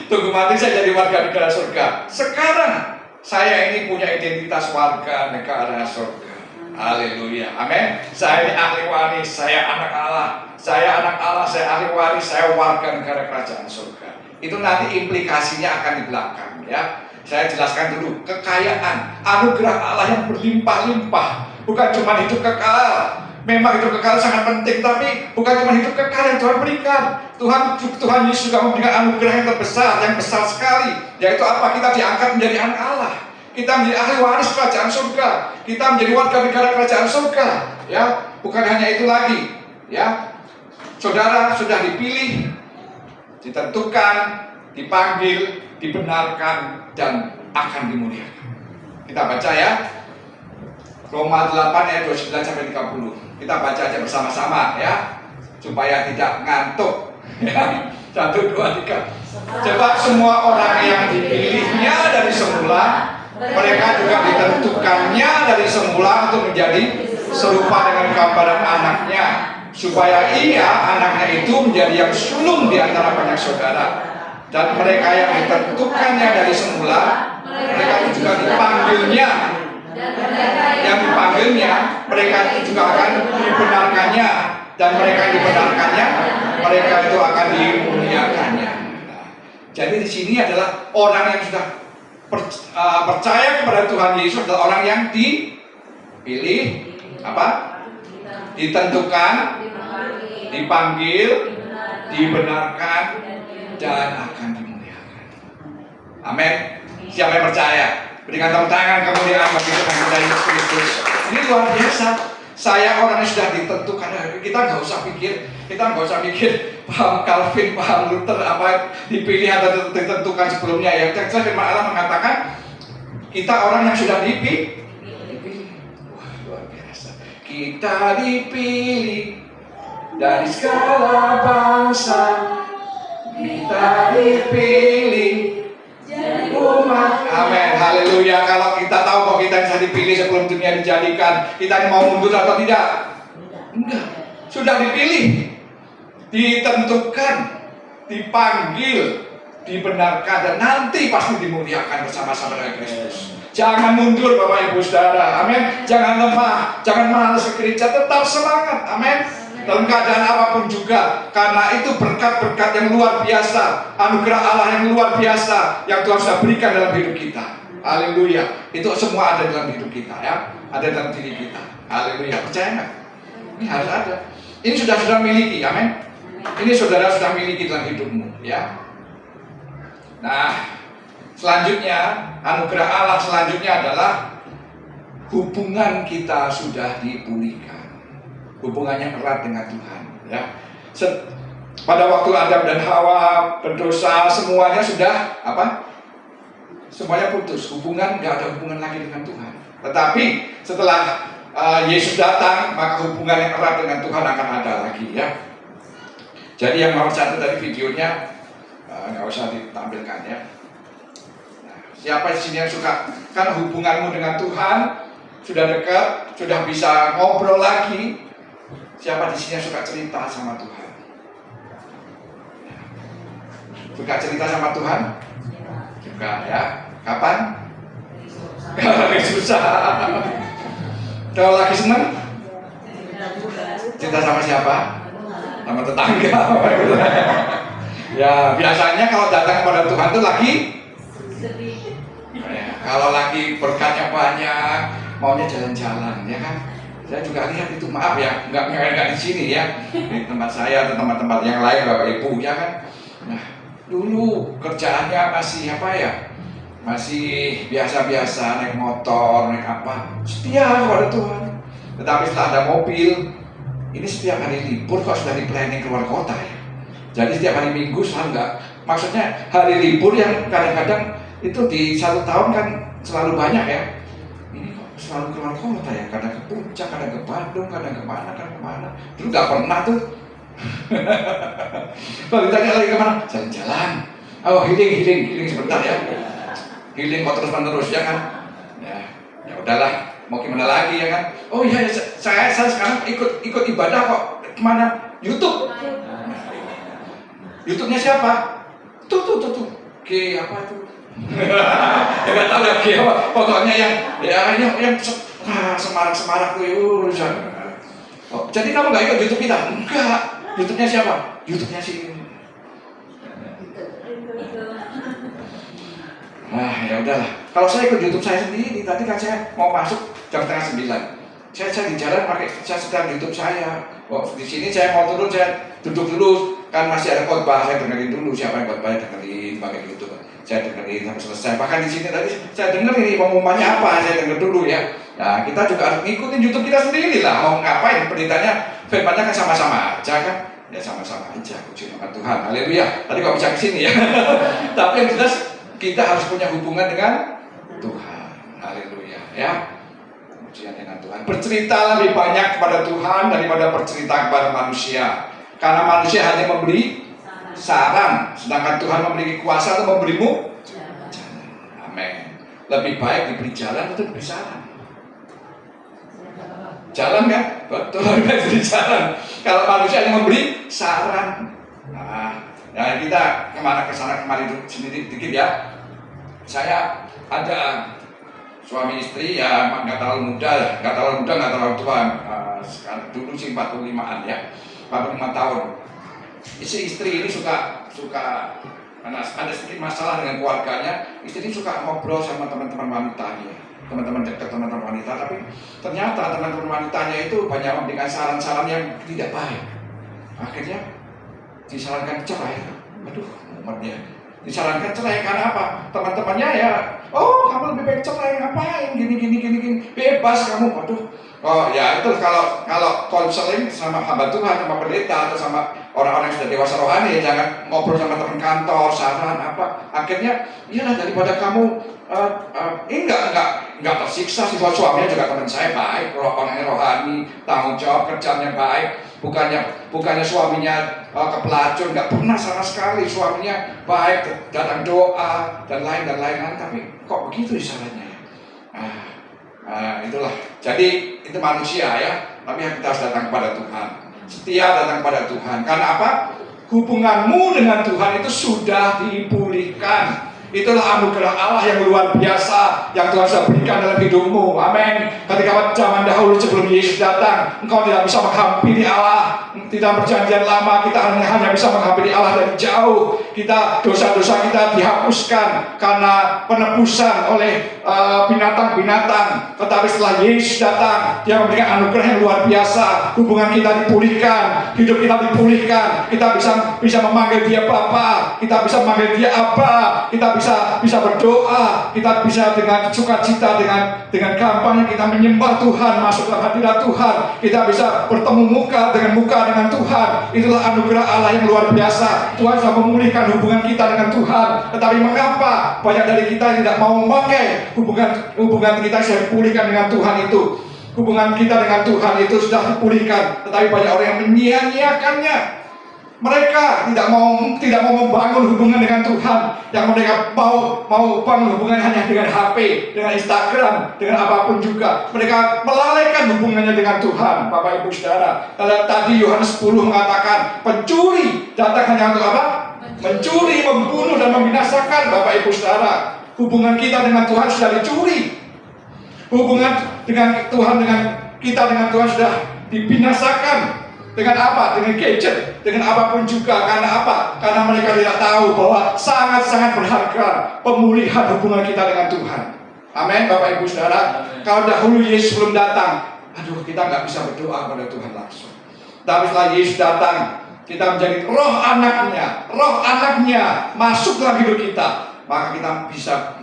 Tunggu mati saya jadi warga negara surga. Sekarang saya ini punya identitas warga negara surga. Haleluya. Amin. Saya ini ahli waris, saya anak Allah. Saya anak Allah, saya ahli waris, saya warga negara kerajaan surga. Itu nanti implikasinya akan di belakang ya. Saya jelaskan dulu. Kekayaan, anugerah Allah yang berlimpah-limpah. Bukan cuma hidup kekal. Memang hidup kekal sangat penting, tapi bukan cuma hidup kekal yang Tuhan berikan. Tuhan Yesus juga memberikan anugerah yang terbesar, yang besar sekali. Yaitu apa? Kita diangkat menjadi anak Allah. Kita menjadi ahli waris kerajaan surga. Kita menjadi warga negara kerajaan surga. Ya, bukan hanya itu lagi. Ya, saudara sudah dipilih, ditentukan, dipanggil, dibenarkan, dan akan dimuliakan. Kita baca ya. Roma 8 ayat 29 sampai 30. Kita baca aja bersama-sama ya, supaya tidak ngantuk. Ya. 1, 2, 3. Sebab semua orang yang dipilihnya dari semula, mereka juga ditentukannya dari semula untuk menjadi serupa dengan gambaran anaknya, supaya ia, anaknya itu, menjadi yang sulung di antara banyak saudara. Dan mereka yang ditentukannya dari semula, mereka itu juga dipanggilnya. Yang dipanggilnya, mereka itu juga akan dibenarkannya. Dan mereka yang dibenarkannya, mereka itu akan dimuliakannya. Jadi di sini adalah orang yang sudah percaya kepada Tuhan Yesus, adalah orang yang dipilih, apa? Ditentukan, dipanggil, dibenarkan, dan akan dimuliakan. Amin. Siapa yang percaya? Berikan tepuk tangan kemuliaan bagi Tuhan kita Yesus Kristus. Ini luar biasa. Saya orang yang sudah ditentukan. Kita nggak usah pikir, paham Calvin, paham Luther, apa dipilih atau ditentukan sebelumnya. Yang jelas firman Allah mengatakan kita orang yang sudah dipilih. Wah, luar biasa. Kita dipilih dari segala bangsa. Kita dipilih jadi umat. Amin. Haleluya. Kalau kita tahu bahwa kita bisa dipilih sebelum dunia dijadikan, kita mau mundur atau tidak? Enggak. Sudah dipilih, ditentukan, dipanggil, dibenarkan, dan nanti pasti dimuliakan bersama-sama dengan Kristus. Jangan mundur Bapak Ibu Saudara. Amin. Jangan lemah, jangan malas ke gereja, tetap semangat. Amin. Dalam keadaan apapun juga, karena itu berkat-berkat yang luar biasa, anugerah Allah yang luar biasa yang Tuhan sudah berikan dalam hidup kita. Haleluya. Itu semua ada dalam hidup kita ya, ada dalam diri kita. Haleluya. Percaya nggak? Ini harus ada. Ini sudah miliki, amin. Ini saudara sudah miliki dalam hidupmu ya. Nah, selanjutnya anugerah Allah selanjutnya adalah hubungan kita sudah dipulihkan. Hubungannya erat dengan Tuhan ya. Pada waktu Adam dan Hawa berdosa, semuanya sudah apa? Semuanya putus, hubungan, nggak ada hubungan lagi dengan Tuhan. Tetapi setelah Yesus datang, maka hubungan yang erat dengan Tuhan akan ada lagi ya. Jadi yang nomor 1 dari videonya nggak usah ditampilkan ya. Nah, siapa di sini yang suka? Kan hubunganmu dengan Tuhan sudah dekat, sudah bisa ngobrol lagi. Siapa di sini yang suka cerita sama Tuhan? Suka cerita sama Tuhan? Suka ya. Kapan? Kalau lagi susah. Kalau lagi senang? Cerita sama siapa? Sama tetangga. Ya biasanya kalau datang kepada Tuhan itu lagi sedih. Ya, kalau lagi berkatnya banyak, maunya jalan-jalan ya kan? Saya juga lihat itu, maaf ya, nggak di sini ya, di tempat saya atau tempat-tempat yang lain Bapak Ibu ya kan. Nah, dulu kerjaannya masih apa ya, masih biasa-biasa naik motor, naik apa, setia kepada Tuhan. Tetapi setelah ada mobil, ini setiap hari libur kok sudah di planning keluar kota ya. Jadi setiap hari Minggu selalu enggak, maksudnya hari libur yang kadang-kadang itu di 1 tahun kan selalu banyak ya. Ini kok selalu keluar kota ya, kadang ke Puncak, kadang ke Bandung, kadang kemana. Dulu nggak pernah tuh. Kalau ditanya lagi kemana, jalan-jalan. Oh healing sebentar ya. Healing kok terus-menerus ya kan. Ya udahlah, mau gimana lagi ya kan. Oh iya, saya sekarang ikut ibadah kok. Kemana? YouTube. YouTube-nya siapa? Tuh. Oke, apa itu? Ya nggak tahu lagi apa. Pokoknya yang semarak tuh. Oh, jadi kamu nggak ikut YouTube kita? Enggak. YouTube-nya siapa? YouTube-nya si. Ya udahlah. Kalau saya ikut YouTube saya sendiri, tadi kan saya mau masuk jam 8:30. Saya di jalan saya sedang YouTube saya. Di sini saya mau turun, saya duduk dulu. Kan masih ada khotbah, saya dengerin dulu siapa yang khotbah, dengerin pakai YouTube. Saya dengerin sampai selesai. Bahkan di sini tadi saya dengerin pengumumannya apa, saya denger dulu ya. Nah, kita juga harus ngikutin YouTube kita sendiri lah. Mau ngapain? Beritanya, firmannya kan sama-sama aja kan? Ya sama-sama aja. Puji nama Tuhan. Haleluya. Tadi kok bisa kesini ya. Tapi yang jelas kita harus punya hubungan dengan Tuhan. Haleluya. Ya. Pujian dengan Tuhan. Bercerita lebih banyak kepada Tuhan daripada bercerita kepada manusia. Karena manusia hanya memberi saran, sedangkan Tuhan memiliki kuasa untuk memberimu jalan. Amin. Lebih baik diberi jalan atau diberi saran? Jalan kan? Betul, lebih baik diberi jalan. Kalau manusia hanya memberi saran. Nah, kita kesana kemari sendiri dikit ya. Saya ada suami istri ya, nggak terlalu muda, nggak terlalu tua. Sekarang dulu sih 45-an ya. 45 tahun. Istri ini suka karena ada sedikit masalah dengan keluarganya. Istri ini suka ngobrol sama teman-teman wanitanya, teman-teman dekat, teman-teman wanita. Tapi ternyata teman-teman wanitanya itu banyak memberikan saran-saran yang tidak baik. Akhirnya disarankan cerai. Aduh, umatnya disarankan cerai karena apa? Teman-temannya ya, oh kamu lebih baik cerai, ngapain? Gini, bebas kamu. Aduh. Oh ya itu kalau konseling sama hamba Tuhan, sama pendeta atau sama orang-orang yang sudah dewasa rohani, jangan ngobrol sama teman kantor, saran apa. Akhirnya iyalah daripada kamu enggak tersiksa sih. Suaminya juga teman saya baik, orangnya rohani, tanggung jawab kerjanya baik. Bukannya suaminya kepelacur, enggak pernah sama sekali. Suaminya baik, datang doa dan lain-lain. Tapi kok begitu sarannya? Itulah. Jadi itu manusia ya. Tapi kita harus datang kepada Tuhan. Setia datang kepada Tuhan. Karena apa? Hubunganmu dengan Tuhan itu sudah dipulihkan. Itulah anugerah Allah yang luar biasa yang Tuhan sudah berikan dalam hidupmu. Amin. Ketika zaman dahulu sebelum Yesus datang, engkau tidak bisa menghampiri Allah. Tidak perjanjian lama kita hanya bisa menghampiri Allah dari jauh. Dosa-dosa kita dihapuskan karena penebusan oleh binatang-binatang. Tetapi setelah Yesus datang, Dia memberikan anugerah yang luar biasa. Hubungan kita dipulihkan, hidup kita dipulihkan. Kita bisa memanggil Dia Bapa, kita bisa memanggil Dia Abba, kita bisa berdoa, kita bisa dengan sukacita, dengan gampangnya kita menyembah Tuhan, masuk dalam hadirat Tuhan. Kita bisa bertemu muka dengan Tuhan. Itulah anugerah Allah yang luar biasa. Tuhan sudah memulihkan hubungan kita dengan Tuhan. Tetapi mengapa banyak dari kita tidak mau memakai hubungan kita sudah dipulihkan dengan Tuhan itu? Hubungan kita dengan Tuhan itu sudah dipulihkan, tetapi banyak orang yang menyia-nyiakannya. Mereka tidak mau membangun hubungan dengan Tuhan. Yang mereka mau bangun hubungan hanya dengan HP, dengan Instagram, dengan apapun juga. Mereka melalaikan hubungannya dengan Tuhan. Bapak Ibu Saudara, tadi Yohanes 10 mengatakan pencuri datang hanya untuk apa? Mencuri, membunuh dan membinasakan. Bapak Ibu Saudara, hubungan kita dengan Tuhan sudah dicuri. Hubungan dengan Tuhan dengan Tuhan sudah dibinasakan. Dengan apa? Dengan gadget, dengan apapun juga. Karena apa? Karena mereka tidak tahu bahwa sangat-sangat berharga pemulihan hubungan kita dengan Tuhan. Amin, Bapak Ibu Saudara. Kalau dahulu Yesus belum datang, kita nggak bisa berdoa kepada Tuhan langsung. Tapi setelah Yesus datang, kita menjadi roh anaknya masuk dalam hidup kita. Maka kita bisa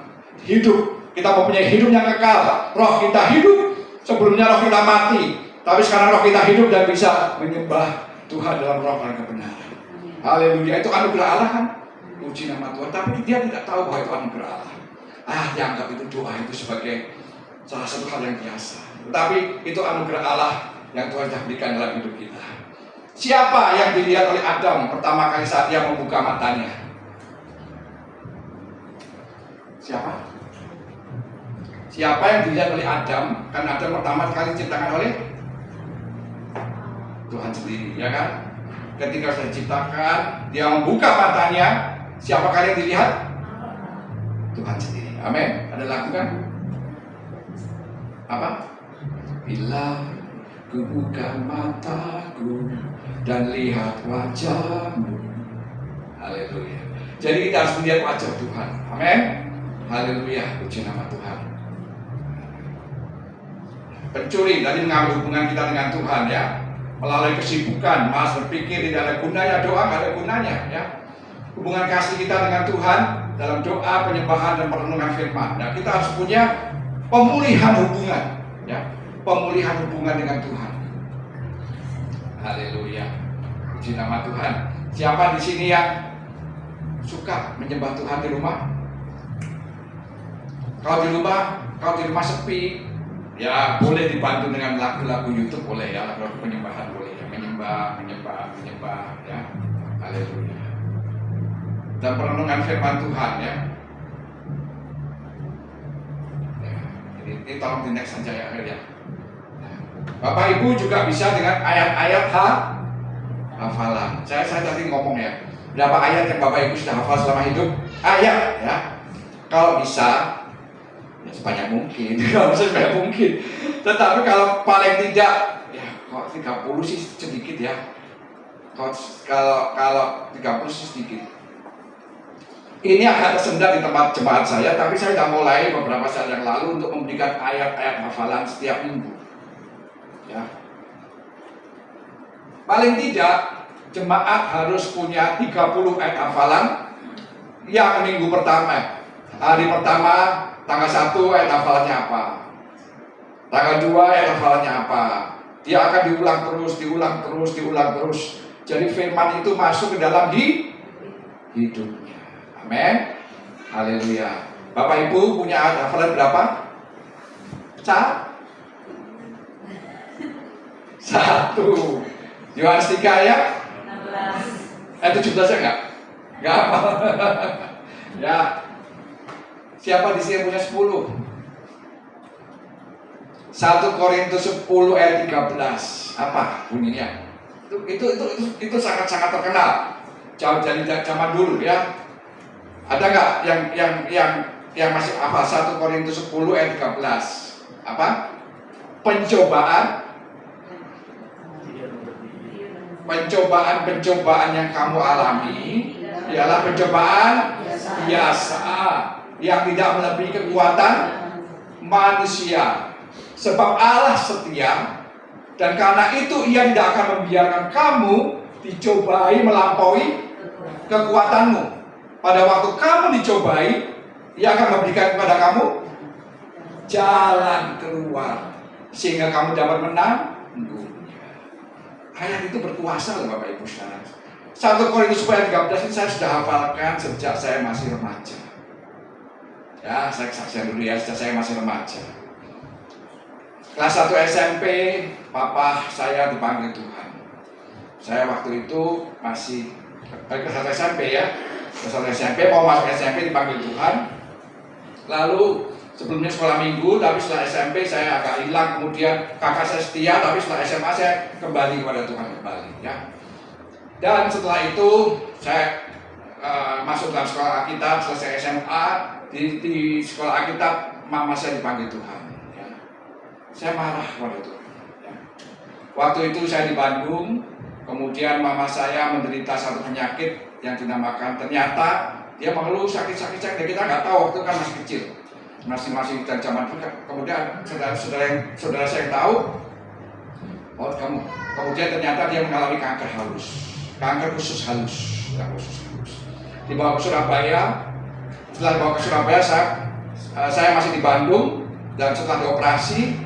hidup. Kita mempunyai hidup yang kekal. Roh kita hidup. Sebelumnya roh kita mati. Tapi sekarang roh kita hidup dan bisa menyembah Tuhan dalam roh dan kebenaran. Haleluya. Itu anugerah Allah kan? Puji nama Tuhan. Tapi dia tidak tahu bahwa itu anugerah Allah. Dianggap itu doa itu sebagai salah satu hal yang biasa. Tetapi itu anugerah Allah yang Tuhan sudah berikan dalam hidup kita. Siapa yang dilihat oleh Adam pertama kali saat dia membuka matanya? Siapa? Siapa yang dilihat oleh Adam? Kan Adam pertama kali diciptakan oleh Tuhan sendiri, ya kan? Ketika sudah diciptakan, dia membuka matanya. Siapa kali yang dilihat? Tuhan sendiri. Amin. Ada lagu kan? Apa? Bila ku buka mataku dan lihat wajahmu. Haleluya. Jadi kita harus melihat wajah Tuhan. Amin. Haleluya. Puji nama Tuhan. Pencuri tadi mengambil hubungan kita dengan Tuhan, ya. Melalui kesibukan, malas berpikir, tidak ada gunanya doa, tidak ada gunanya, ya. Hubungan kasih kita dengan Tuhan dalam doa, penyembahan dan perenungan firman. Nah, kita harus punya pemulihan hubungan, ya. Pemulihan hubungan dengan Tuhan. Haleluya. Puji nama Tuhan. Siapa di sini yang suka menyembah Tuhan di rumah? Kalau di rumah sepi, ya boleh dibantu dengan lagu-lagu YouTube, boleh ya, lagu penyembahan boleh ya, menyembah ya. Haleluya. Dan perenungan firman Tuhan, ya. Ini tolong di next saja ya. Bapak Ibu juga bisa dengan ayat-ayat hafalan. Saya tadi ngomong ya, berapa ayat yang Bapak Ibu sudah hafal selama hidup? Ayat, ya. Kalau bisa, ya sebanyak mungkin. Kalau bisa sebanyak mungkin. Tetapi kalau paling tidak, ya kalau 30 sih sedikit ya. Kalau 30 sih sedikit. Ini agak tersendat di tempat jemaat saya, tapi saya sudah mulai beberapa saat yang lalu untuk memberikan ayat-ayat hafalan setiap minggu. Ya. Paling tidak jemaat harus punya 30 ayat hafalan yang minggu pertama. Hari pertama tanggal 1 ayat hafalannya apa? Tanggal 2 ayat hafalannya apa? Dia akan diulang terus. Jadi firman itu masuk ke dalam hidupnya. Amin. Haleluya. Bapak Ibu punya ayat hafalan berapa? 1. Yohanes 3 ya? 16. 17 ya enggak? Enggak apa. Ya. Siapa di sini punya 10? 1 Korintus 10 ayat 13. Apa bunyinya? Itu sangat-sangat terkenal. Jauh dari zaman dulu ya. Ada enggak yang masih hafal 1 Korintus 10 ayat 13? Apa? Pencobaan yang kamu alami ialah pencobaan biasa yang tidak melebihi kekuatan manusia. Sebab Allah setia, dan karena itu Ia tidak akan membiarkan kamu dicobai melampaui kekuatanmu. Pada waktu kamu dicobai, Ia akan memberikan kepada kamu jalan keluar sehingga kamu dapat menang. Ayat itu berkuasa loh Bapak Ibu saudara. 1 Korintus 10 ayat 13 ini saya sudah hafalkan sejak saya masih remaja. Ya, saya saksikan dulu ya, sejak saya masih remaja. Kelas 1 SMP, papa saya dipanggil Tuhan. Saya waktu itu masih kelas 1 SMP ya. Kelas 1 SMP, mau masuk SMP dipanggil Tuhan. Lalu sebelumnya sekolah minggu, tapi setelah SMP saya agak hilang. Kemudian kakak saya setia, tapi setelah SMA saya kembali kepada Tuhan kembali ya. Dan setelah itu saya masuk dalam sekolah Alkitab, selesai SMA. Di sekolah Alkitab mama saya dipanggil Tuhan ya. Saya marah kepada Tuhan ya. Waktu itu saya di Bandung, kemudian mama saya menderita satu penyakit yang dinamakan, ternyata dia mengeluh sakit-sakit dan kita nggak tahu, waktu kan masih kecil, masih dan zaman itu. Kemudian saudara saya yang tahu, oh kamu, kemudian ternyata dia mengalami kanker usus halus. Dibawa ke Surabaya. Setelah dibawa ke Surabaya, saya saya masih di Bandung dan setelah dioperasi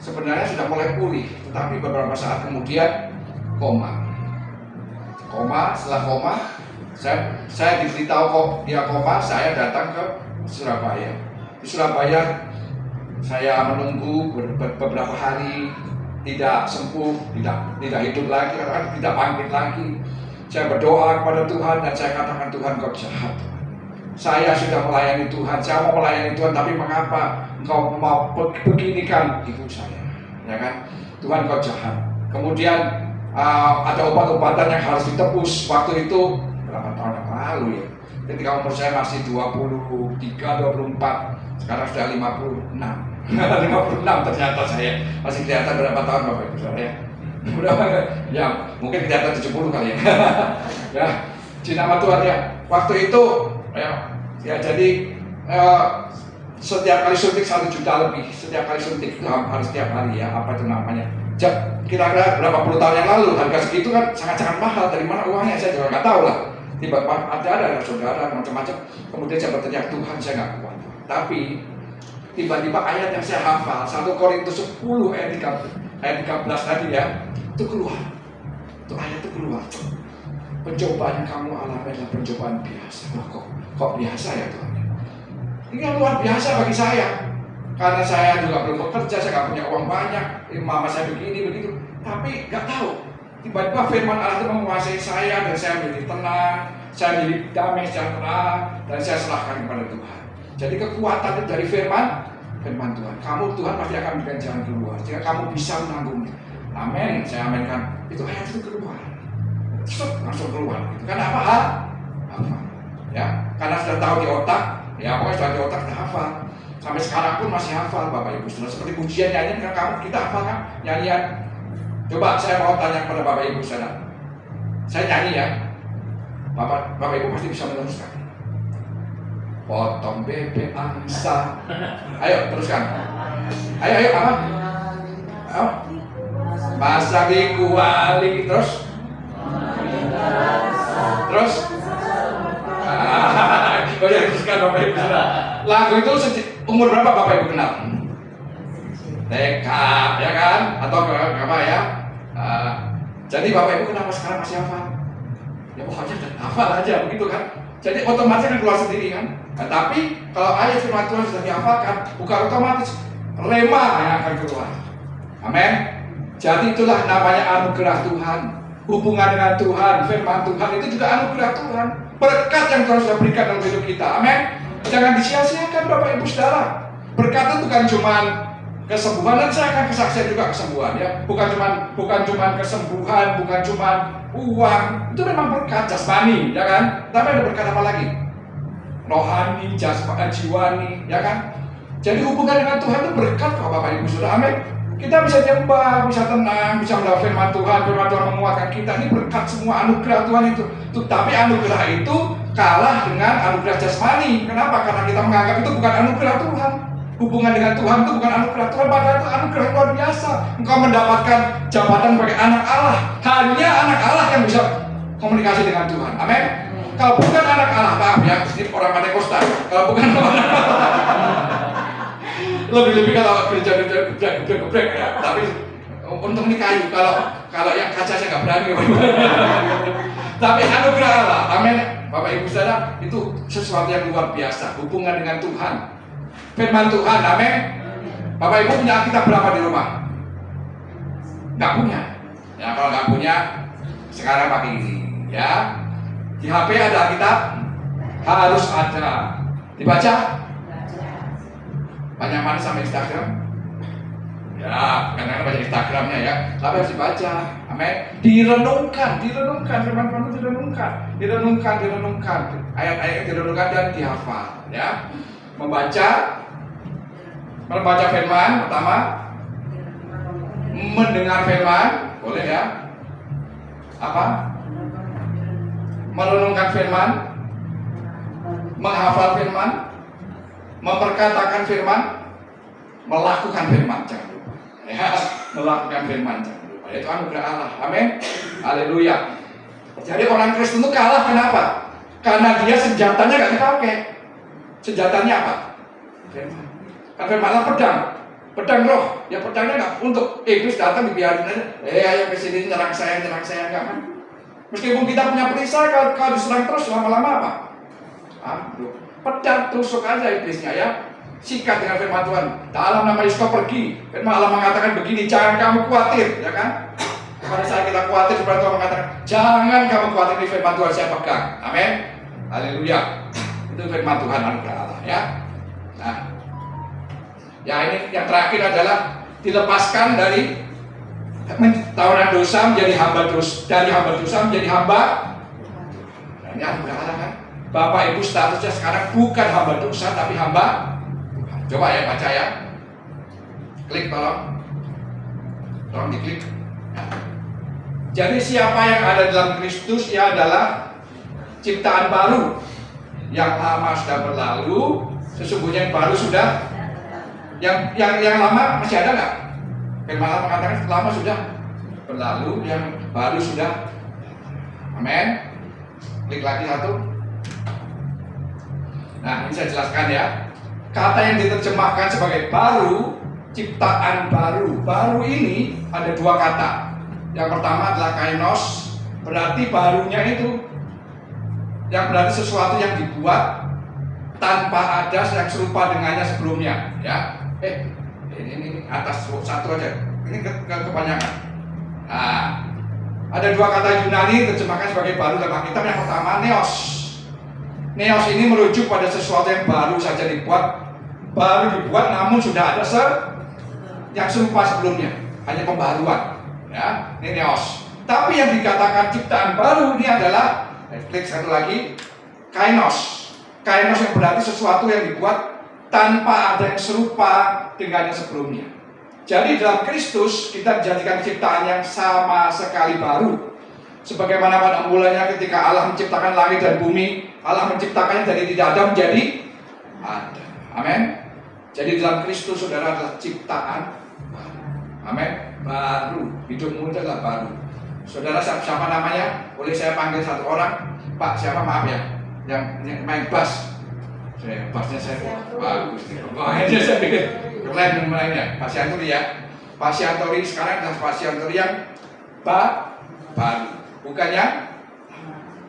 sebenarnya sudah mulai pulih, tetapi beberapa saat kemudian koma. Setelah koma, saya diberitahu kok dia koma, saya datang ke Surabaya. Di Surabaya saya menunggu beberapa hari, tidak sembuh, tidak hidup lagi, tidak bangkit lagi. Saya berdoa kepada Tuhan dan saya katakan, Tuhan kau jahat. Saya sudah melayani Tuhan, saya mau melayani Tuhan, tapi mengapa engkau mau beginikan ibu saya? Ya kan? Tuhan kau jahat. Kemudian ada obat-obatan yang harus ditebus waktu itu berapa tahun yang lalu ya. Ketika umur saya masih 23, 24, sekarang sudah 56. 56 ternyata saya masih kelihatan berapa tahun Bapak Ibu Saudara ya. Ya, mungkin kelihatan 70 kali ya. Ya, di nama Tuhan ya. Waktu itu ya jadi setiap kali suntik 1 juta lebih, setiap kali suntik itu harus setiap hari ya, apa itu namanya. Kira-kira berapa puluh tahun yang lalu harga segitu kan sangat-sangat mahal. Dari mana uangnya saya juga nggak tahu lah. Tiba-tiba ada saudara macam-macam. Kemudian saya bertanya, Tuhan saya nggak kuat. Tapi tiba-tiba ayat yang saya hafal 1 Korintus 10 ayat 13 tadi ya, itu keluar. Itu ayat itu keluar. Pencobaan yang kamu alami adalah pencobaan biasa. Loh, kok biasa ya Tuhan? Ini yang luar biasa bagi saya. Karena saya juga belum bekerja, saya nggak punya uang banyak. Mama saya begini begitu. Tapi nggak tahu. Tiba-tiba firman Allah itu menguasai saya dan saya menjadi tenang, saya menjadi damai sejahtera dan saya serahkan kepada Tuhan. Jadi kekuatan itu dari firman Tuhan. Kamu Tuhan pasti akan memberikan jalan keluar. Jika kamu bisa menanggungnya. Amin. Saya aminkan. Itu ayat itu keluar. Langsung keluar. Karena apa? Hafal. Ya, karena sudah tahu di otak. Ya, pokoknya sudah di otak kita hafal. Sampai sekarang pun masih hafal Bapak Ibu. Seperti pujian nyanyian kan kita hafal kan nyanyian. Coba saya mau tanya kepada Bapak Ibu saudara. Saya nyanyi ya. Bapak Ibu pasti bisa meneruskan. Potong bebek angsa. Ayo teruskan. Ayo apa? Masak di kuali terus. Oh ya teruskan Bapak Ibu saudara. Lagu itu umur berapa Bapak Ibu kenal? TK ya kan? Atau apa ya? Jadi Bapak Ibu kenapa sekarang masih hafal? Ya pokoknya hafal aja begitu kan? Jadi otomatis kan keluar sendiri kan? Nah, tapi kalau ayat firman Tuhan sudah dihafalkan, bukan otomatis rema yang akan keluar. Amin. Jadi itulah namanya anugerah Tuhan. Hubungan dengan Tuhan, firman Tuhan itu juga anugerah Tuhan. Berkat yang Tuhan sudah berikan dalam hidup kita. Amin. Jangan disia-siakan Bapak Ibu saudara. Berkat itu bukan cuma kesembuhan, dan saya akan kesaksian juga kesembuhan ya. Bukan cuma kesembuhan, bukan cuma uang. Itu memang berkat jasmani, ya kan? Tapi ada berkat apa lagi? Rohani, jiwani, ya kan? Jadi hubungan dengan Tuhan itu berkat kok Bapak Ibu Saudara. Amin. Kita bisa nyembah, bisa tenang, bisa mendapat firman Tuhan menguatkan kita. Ini berkat semua anugerah Tuhan itu. Tapi anugerah itu kalah dengan anugerah jasmani. Kenapa? Karena kita menganggap itu bukan anugerah Tuhan. Hubungan dengan Tuhan itu bukan anugerah Tuhan, padahal itu anugerah luar biasa. Engkau mendapatkan jabatan sebagai anak Allah. Hanya anak Allah yang bisa komunikasi dengan Tuhan. Amin. Kalau bukan anak Allah, maaf ya, ini orang Pantekosta. Kalau bukan lebih-lebih kalau gebrek ya. Tapi untung ini kayu. Kalau yang kaca saya nggak berani. Tapi anugerah Allah, amin. Bapak Ibu saudara, itu sesuatu yang luar biasa. Hubungan dengan Tuhan, firman Tuhan, amin. Bapak Ibu punya Alkitab berapa di rumah? Nggak punya. Ya kalau nggak punya, sekarang pakai ini. Ya, di HP ada Alkitab, harus ada. Dibaca. Banyak mana sama Instagram? Ya, kadang-kadang banyak Instagramnya ya. Tapi harus dibaca, amin. Direnungkan firman Tuhan itu direnungkan. Ayat-ayat direnungkan dan dihafal, ya. Membaca firman pertama, mendengar firman, boleh ya. Apa? Merenungkan firman, menghafal firman, memperkatakan firman, melakukan firman, jangan lupa. Ya, melakukan firman, jangan lupa. Itu anugerah Allah. Amin. Haleluya. Jadi orang Kristen itu kalah kenapa? Karena dia senjatanya gak dipakai. Senjatanya apa? Firman. Kan firman Allah pedang roh. Ya pedangnya nggak untuk iblis datang dibiarin aja. Ayo ke sini nyerang saya enggak kan? Meskipun kita punya perisai, kalau diserang terus lama-lama apa? Pedang tusuk aja iblisnya ya. Sikat dengan firman Tuhan. Dalam nama Yesus kau pergi. Firman Allah mengatakan begini, jangan kamu khawatir, ya kan? Pada saat kita khawatir, firman Tuhan mengatakan, jangan kamu khawatir, di firman Tuhan saya pegang. Amin. Haleluya. Itu firman Tuhan anugerah Allah ya. Nah, ya ini yang terakhir adalah dilepaskan dari tawanan dosa menjadi hamba dosa, dari hamba dosa menjadi hamba. Nah, ini anugerah Allah kan. Bapak Ibu statusnya sekarang bukan hamba dosa tapi hamba. Coba ya baca ya. Klik tolong diklik. Jadi siapa yang ada dalam Kristus, ia adalah ciptaan baru. Yang lama sudah berlalu, sesungguhnya yang baru sudah. Yang lama masih ada nggak? Firman Allah mengatakan lama sudah berlalu, yang baru sudah. Amin. Klik lagi satu. Nah, ini saya jelaskan ya. Kata yang diterjemahkan sebagai baru, ciptaan baru. Baru ini ada dua kata. Yang pertama adalah kainos, berarti barunya itu yang berarti sesuatu yang dibuat tanpa ada yang serupa dengannya sebelumnya. Ya, ini atas satu aja. Ini kebanyakan. Nah, ada dua kata Yunani terjemahkan sebagai baru dalam Alkitab. Yang pertama neos. Neos ini merujuk pada sesuatu yang baru saja dibuat, namun sudah ada yang serupa sebelumnya, hanya pembaruan. Ya, ini neos. Tapi yang dikatakan ciptaan baru ini adalah, klik satu lagi, kainos. Kainos yang berarti sesuatu yang dibuat tanpa ada yang serupa dengannya sebelumnya. Jadi dalam Kristus kita dijadikan ciptaan yang sama sekali baru. Sebagaimana pada mulanya ketika Allah menciptakan langit dan bumi, Allah menciptakannya dari tidak ada menjadi ada. Amin. Jadi dalam Kristus saudara adalah ciptaan baru. Amin. Baru. Hidupmu adalah baru. Saudara siapa namanya? Boleh saya panggil satu orang? Pak siapa, maaf ya, yang main bass. Bassnya saya bagus. Makanya saya pikir keren mainnya. Pak Siantori ya. Pak Siantori sekarang adalah Pak Siantori yang baru. Bukannya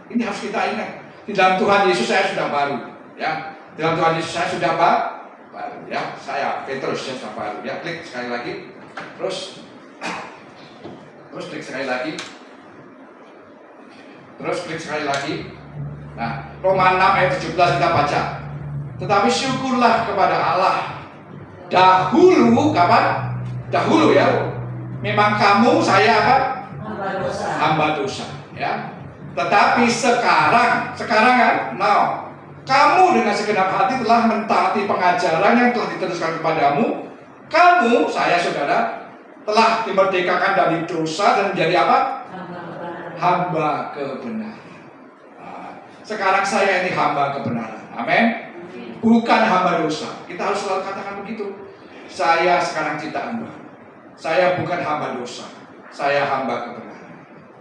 ini harus kita ingat. Di dalam Tuhan Yesus saya sudah baru, ya. Dalam Tuhan Yesus saya sudah baru, ya. Saya Petrus saya sudah baru, ya. Klik sekali lagi, terus klik sekali lagi, terus klik sekali lagi. Nah, Roma 6 ayat 17 kita baca. Tetapi syukurlah kepada Allah. Dahulu kapan? Dahulu ya. Memang kamu saya apa? Hamba dosa, ya. Tetapi sekarang kan, now, kamu dengan segenap hati telah mentaati pengajaran yang telah diteruskan kepadamu. Kamu, saya saudara, telah dimerdekakan dari dosa dan menjadi apa? Hamba kebenaran. Nah, sekarang saya ini hamba kebenaran. Amin. Bukan hamba dosa. Kita harus selalu katakan begitu. Saya sekarang ciptaan baru. Saya bukan hamba dosa. Saya hamba kebenaran.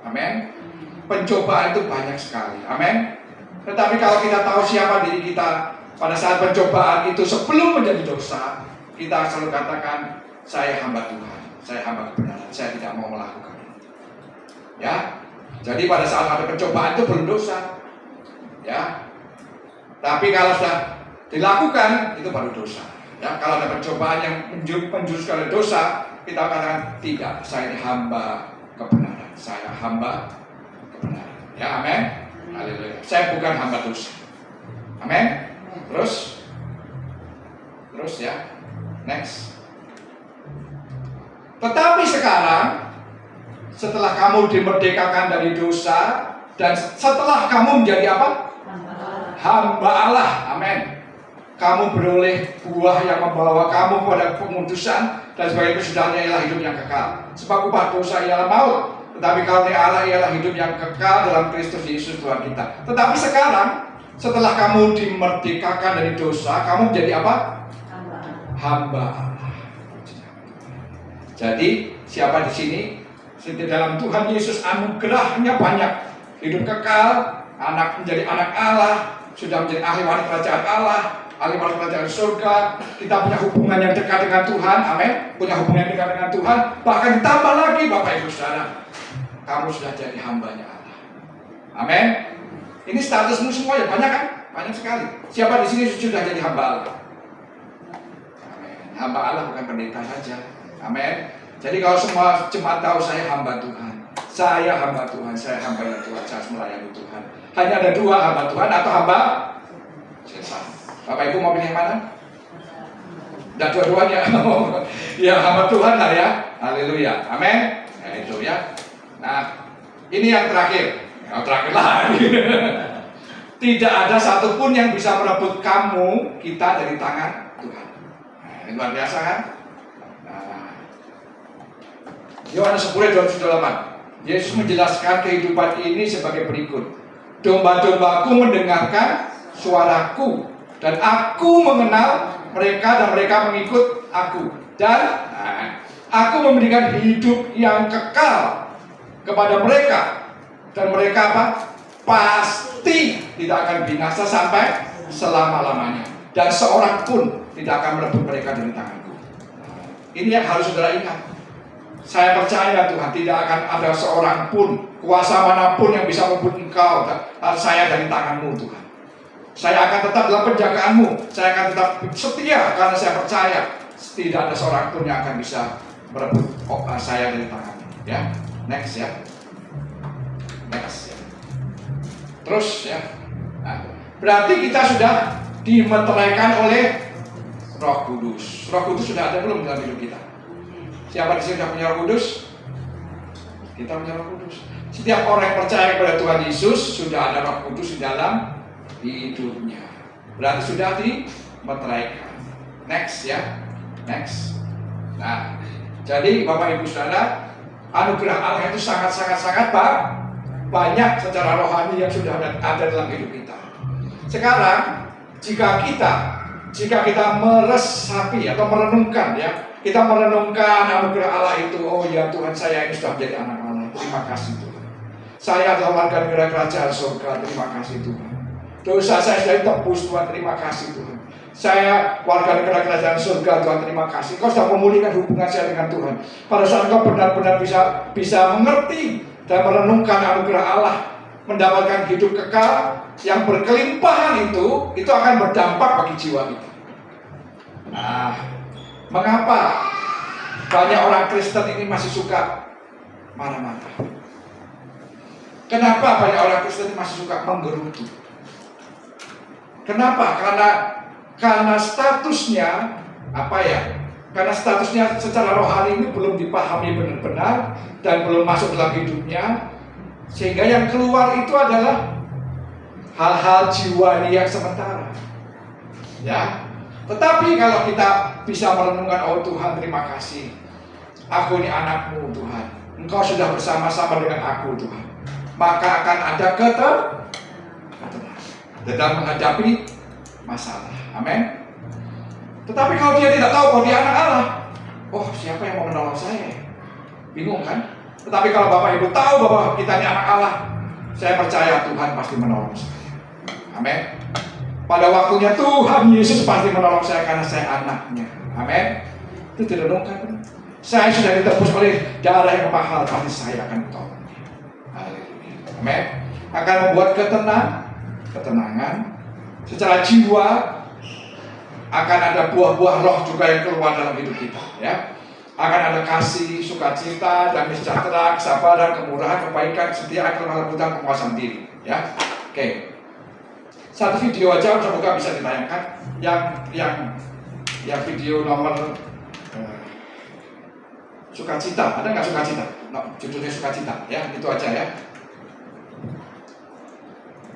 Amin. Pencobaan itu banyak sekali. Amin. Tetapi kalau kita tahu siapa diri kita pada saat pencobaan itu sebelum menjadi dosa, kita selalu katakan, saya hamba Tuhan, saya hamba kebenaran, saya tidak mau melakukan itu. Ya. Jadi pada saat ada pencobaan itu belum dosa. Ya. Tapi kalau sudah dilakukan itu baru dosa. Ya, kalau ada pencobaan yang menjurus ke dosa, kita katakan tidak, saya ini hamba kebenaran. Saya hamba kebenaran. Ya, amin. Haleluya. Saya bukan hamba dosa. Amin. Terus ya. Next. Tetapi sekarang setelah kamu dimerdekakan dari dosa dan setelah kamu menjadi apa? Hamba Allah. Amin. Kamu beroleh buah yang membawa kamu pada pengudusan dan sebagai kesudahannya ialah hidup yang kekal. Sebab upah dosa ialah maut, tetapi karunia Allah ialah hidup yang kekal dalam Kristus Yesus Tuhan kita. Tetapi sekarang setelah kamu dimerdekakan dari dosa, kamu menjadi apa? Hamba Allah. Jadi siapa di sini? Di dalam Tuhan Yesus anugerahnya banyak. Hidup kekal, anak menjadi anak Allah, sudah menjadi ahli waris kerajaan Allah, ahli waris kerajaan surga, kita punya hubungan yang dekat dengan Tuhan, amin. Punya hubungan yang dekat dengan Tuhan, bahkan ditambah lagi Bapak Ibu Saudara, kamu sudah jadi hambanya Allah. Amin. Ini statusmu semua ya, banyak kan? Banyak sekali. Siapa di sini sudah jadi hamba Allah? Amin. Hamba Allah bukan pendeta saja. Amin. Jadi kalau semua jemaat tahu saya hamba Tuhan, saya hamba Tuhan, saya hamba yang Tuhan, saya melayani Tuhan. Hanya ada dua, hamba Tuhan atau hamba setan. Bapak Ibu mau pilih yang mana? Dan dua-duanya. Ya hamba Tuhan lah ya. Haleluya. Amin. Nah itu ya. Nah ini yang terakhir. Yang terakhir lagi. Tidak ada satupun yang bisa merebut kamu, kita dari tangan Tuhan. Nah, ini luar biasa kan? Nah, Yohanes 10:28. Yesus menjelaskan kehidupan ini sebagai berikut. Domba-dombaku mendengarkan suaraku, dan aku mengenal mereka dan mereka mengikut aku. Dan aku memberikan hidup yang kekal kepada mereka, dan mereka apa? Pasti tidak akan binasa sampai selama-lamanya, dan seorang pun tidak akan merebut mereka dari tanganku. Ini yang harus saudara ingat. Saya percaya Tuhan, tidak akan ada seorang pun, kuasa manapun yang bisa merebut engkau dan saya dari tanganmu Tuhan. Saya akan tetap dalam penjagaanmu, saya akan tetap setia karena saya percaya tidak ada seorang pun yang akan bisa merebut saya dari tanganmu. Ya, next ya, next ya. Terus ya, nah, berarti kita sudah dimeteraikan oleh Roh Kudus. Roh Kudus sudah ada belum dalam hidup kita? Siapa di sini sudah punya Roh Kudus? Kita punya Roh Kudus. Setiap orang yang percaya kepada Tuhan Yesus sudah ada Roh Kudus di dalam hidupnya. Berarti sudah dimeteraikan. Next ya, next. Nah, jadi Bapak Ibu Saudara, anugerah Allah itu sangat banyak secara rohani yang sudah ada dalam hidup kita. Sekarang jika kita meresapi atau merenungkan ya, kita merenungkan anugerah Allah itu, oh ya Tuhan, saya ini sudah menjadi anak Allah, terima kasih Tuhan. Saya adalah warga negara kerajaan surga, terima kasih Tuhan. Dosa saya sudah ditebus Tuhan, terima kasih Tuhan. Saya warga negara kerajaan surga Tuhan, terima kasih. Kau sudah memulihkan hubungan saya dengan Tuhan. Pada saat kau benar-benar bisa mengerti dan merenungkan anugerah Allah, mendapatkan hidup kekal yang berkelimpahan itu akan berdampak bagi jiwa kita. Nah, mengapa banyak orang Kristen ini masih suka marah-marah? Kenapa banyak orang Kristen ini masih suka menggerutu? Kenapa? Karena statusnya apa ya? Karena statusnya secara rohani ini belum dipahami benar-benar dan belum masuk dalam hidupnya, sehingga yang keluar itu adalah hal-hal jiwani yang sementara. Ya. Tetapi kalau kita bisa merenungkan, oh Tuhan terima kasih, aku ini anakmu Tuhan, Engkau sudah bersama-sama dengan aku Tuhan, maka akan ada ketenangan dalam menghadapi masalah. Amin. Tetapi kalau dia tidak tahu bahwa dia anak Allah, oh siapa yang mau menolong saya? Bingung kan? Tetapi kalau Bapak Ibu tahu bahwa kita ini anak Allah, saya percaya Tuhan pasti menolong saya. Amin. Pada waktunya Tuhan Yesus pasti menolong saya karena saya anaknya. Amin. Itu direnungkan. Saya sudah ditebus oleh darah yang mahal, pasti saya akan tolong. Haleluya. Amin. Akan membuat ketenangan secara jiwa. Akan ada buah-buah roh juga yang keluar dalam hidup kita, ya. Akan ada kasih, sukacita, damai sejahtera, kesabaran, kemurahan, kebaikan, setia, kelembutan, penguasaan diri, ya. Oke. Satu video aja semoga bisa ditayangkan, yang video nomor sukacita. Ada nggak sukacita? No, judulnya sukacita, ya. Itu aja ya.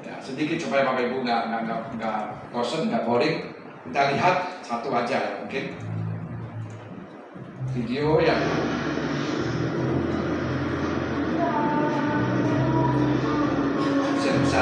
Ya, sedikit supaya Bapak Ibu nggak bosan, nggak boring. Kita lihat satu aja ya, mungkin video yang bisa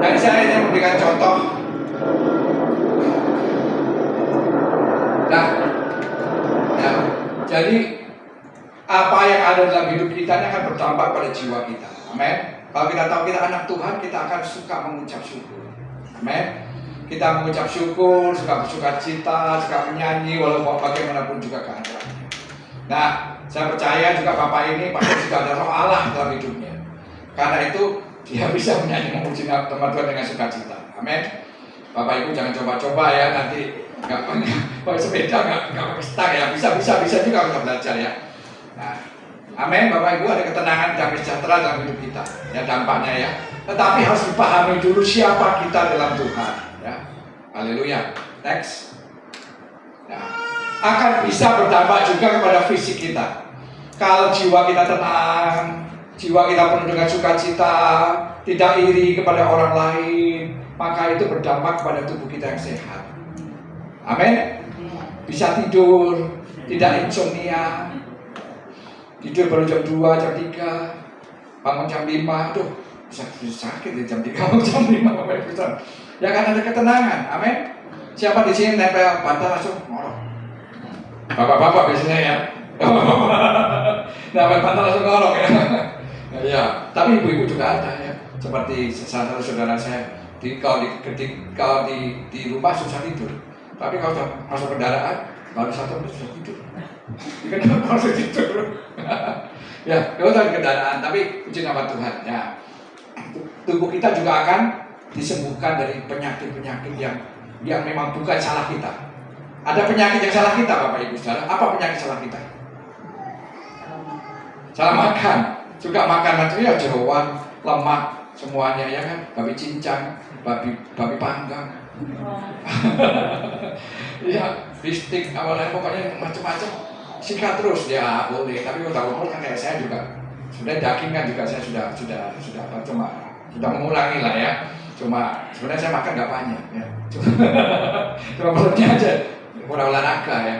Dan saya ingin memberikan contoh. Nah, ya, jadi apa yang ada dalam hidup kita ini akan berdampak pada jiwa kita. Amin. Kalau kita tahu kita anak Tuhan, kita akan suka mengucap syukur. Amin. Kita mengucap syukur, suka bersuka cita, suka menyanyi walaupun bagaimanapun juga keadaannya. Nah, saya percaya juga Bapak ini pasti juga ada roh Allah dalam hidupnya. Karena itu dia bisa menyanyi memuji nama Tuhan dengan sukacita. Amin. Bapak Ibu jangan coba-coba ya, nanti nggak pakai sepeda, nggak pakai stang ya. Bisa juga kita belajar ya. Nah, amin. Bapak Ibu, ada ketenangan, damai sejahtera dalam hidup kita. Ya dampaknya ya. Tetapi harus dipahami dulu siapa kita dalam Tuhan. Ya, haleluya. Next. Ya. Akan bisa berdampak juga kepada fisik kita. Kalau jiwa kita tenang, jiwa kita penuh dengan sukacita, tidak iri kepada orang lain, maka itu berdampak kepada tubuh kita yang sehat. Amin. Bisa tidur, tidak insomnia. Tidur baru jam 2, jam 3, bangun jam 5, aduh bisa sakit ya jam 3, bangun jam 5, Bapak Ibu. Ya kan ada ketenangan, amin. Siapa di sini nempel bantal langsung ngorok? Bapak-bapak biasanya ya. Nempel bantal langsung ngorok ya. Ya, tapi ibu-ibu juga ada ya. Seperti salah satu saudara saya, kalau di rumah susah tidur. Tapi kalau sudah masuk kendaraan, baru 1 menit sudah tidur. Di kendaraan harus tidur. Ya, kalau tadi kendaraan, tapi puji nama Tuhan. Ya, tubuh kita juga akan disembuhkan dari penyakit-penyakit yang memang bukan salah kita. Ada penyakit yang salah kita, Bapak Ibu Saudara. Apa penyakit salah kita? Salah makan. Suka makan itu ya jeroan, lemak, semuanya ya kan. Babi cincang, babi panggang. Ya, bistik, awalnya pokoknya macam-macam. Sikat terus ya boleh, tapi kalau umur kan kayak saya juga sudah daging kan juga saya sudah apa sudah mengurangi lah ya. Cuma sebenarnya saya makan nggak banyak ya. Cuma perutnya aja kurang olahraga ya.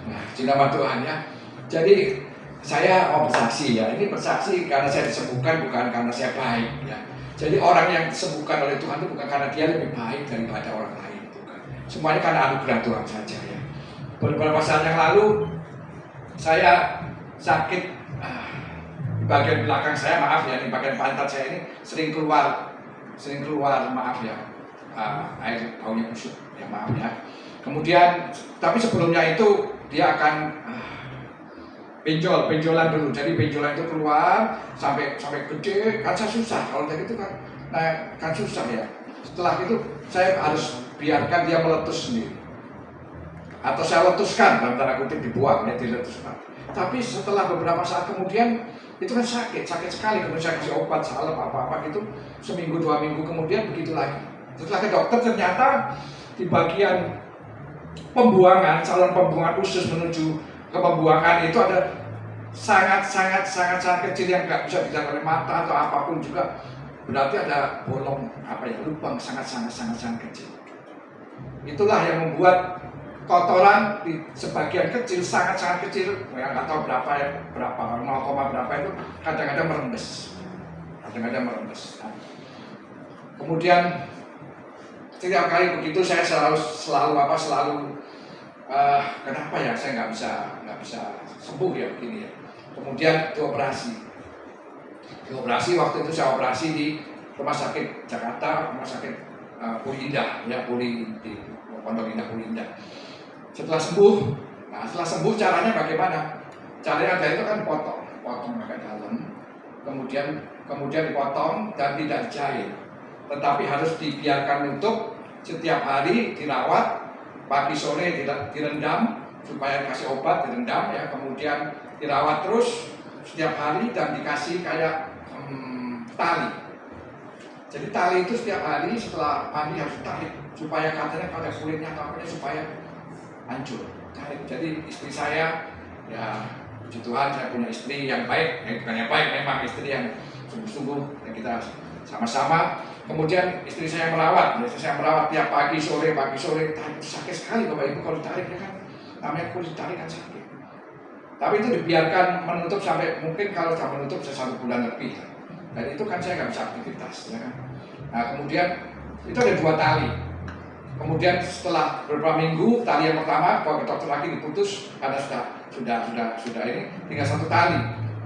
Nah, nama Tuhan ya. Jadi saya mau bersaksi ya. Ini bersaksi karena saya disembuhkan bukan karena saya baik ya. Jadi orang yang disembuhkan oleh Tuhan itu bukan karena dia lebih baik daripada orang lain, bukan. Semuanya karena anugerah Tuhan saja ya. Beberapa saat yang lalu saya sakit di bagian belakang saya, maaf ya, di bagian pantat saya ini sering keluar maaf ya, air baunya busuk ya, maaf ya. Kemudian tapi sebelumnya itu dia akan benjolan dulu. Jadi benjolan itu keluar sampai gede, kan saya susah kalau kayak gitu kan. Nah, kan susah ya. Setelah itu saya harus biarkan dia meletus sendiri. Atau saya letuskan, dalam tanda kutip dibuang, ya diletuskan. Tapi setelah beberapa saat kemudian itu kan sakit sekali. Kemudian saya kasih obat salep apa-apa gitu, seminggu 2 minggu kemudian begitu lagi. Setelah ke dokter ternyata di bagian pembuangan, saluran pembuangan usus menuju ke pembuangan itu ada sangat kecil yang nggak bisa dilihat oleh mata atau apapun juga. Berarti ada bolong lubang sangat kecil. Itulah yang membuat kotoran di sebagian kecil sangat kecil, yang nggak tahu berapa 0, berapa itu kadang-kadang merembes. Nah, kemudian setiap kali begitu saya selalu kenapa ya saya nggak bisa sembuh ya begini ya. Kemudian dioperasi waktu itu saya operasi di rumah sakit Jakarta, rumah sakit Puri Indah ya, di Pondok Indah Puri Indah. Setelah sembuh caranya bagaimana? Caranya ada itu kan potong pakai dalam, kemudian dipotong dan tidak dijahit, tetapi harus dibiarkan untuk setiap hari dirawat, pagi sore direndam supaya kasih obat, direndam ya, kemudian dirawat terus setiap hari dan dikasih kayak tali. Jadi tali itu setiap hari setelah mandi harus tarik supaya katanya pada kulitnya atau apanya supaya hancur. Jadi istri saya ya, puji Tuhan saya punya istri yang baik, bukan yang baik, memang istri yang sungguh-sungguh yang kita sama-sama. Kemudian istri saya merawat tiap pagi sore, tarik sakit sekali Bapak Ibu kalau ditarik ya kan, namanya kulit tarik kan sakit. Tapi itu dibiarkan menutup sampai mungkin kalau sudah menutup 1 bulan lebih. Dan itu kan saya nggak bisa aktivitas ya kan. Nah kemudian itu ada 2 tali. Kemudian setelah beberapa minggu tali yang pertama bawa ke dokter lagi diputus karena sudah ini tinggal 1 tali.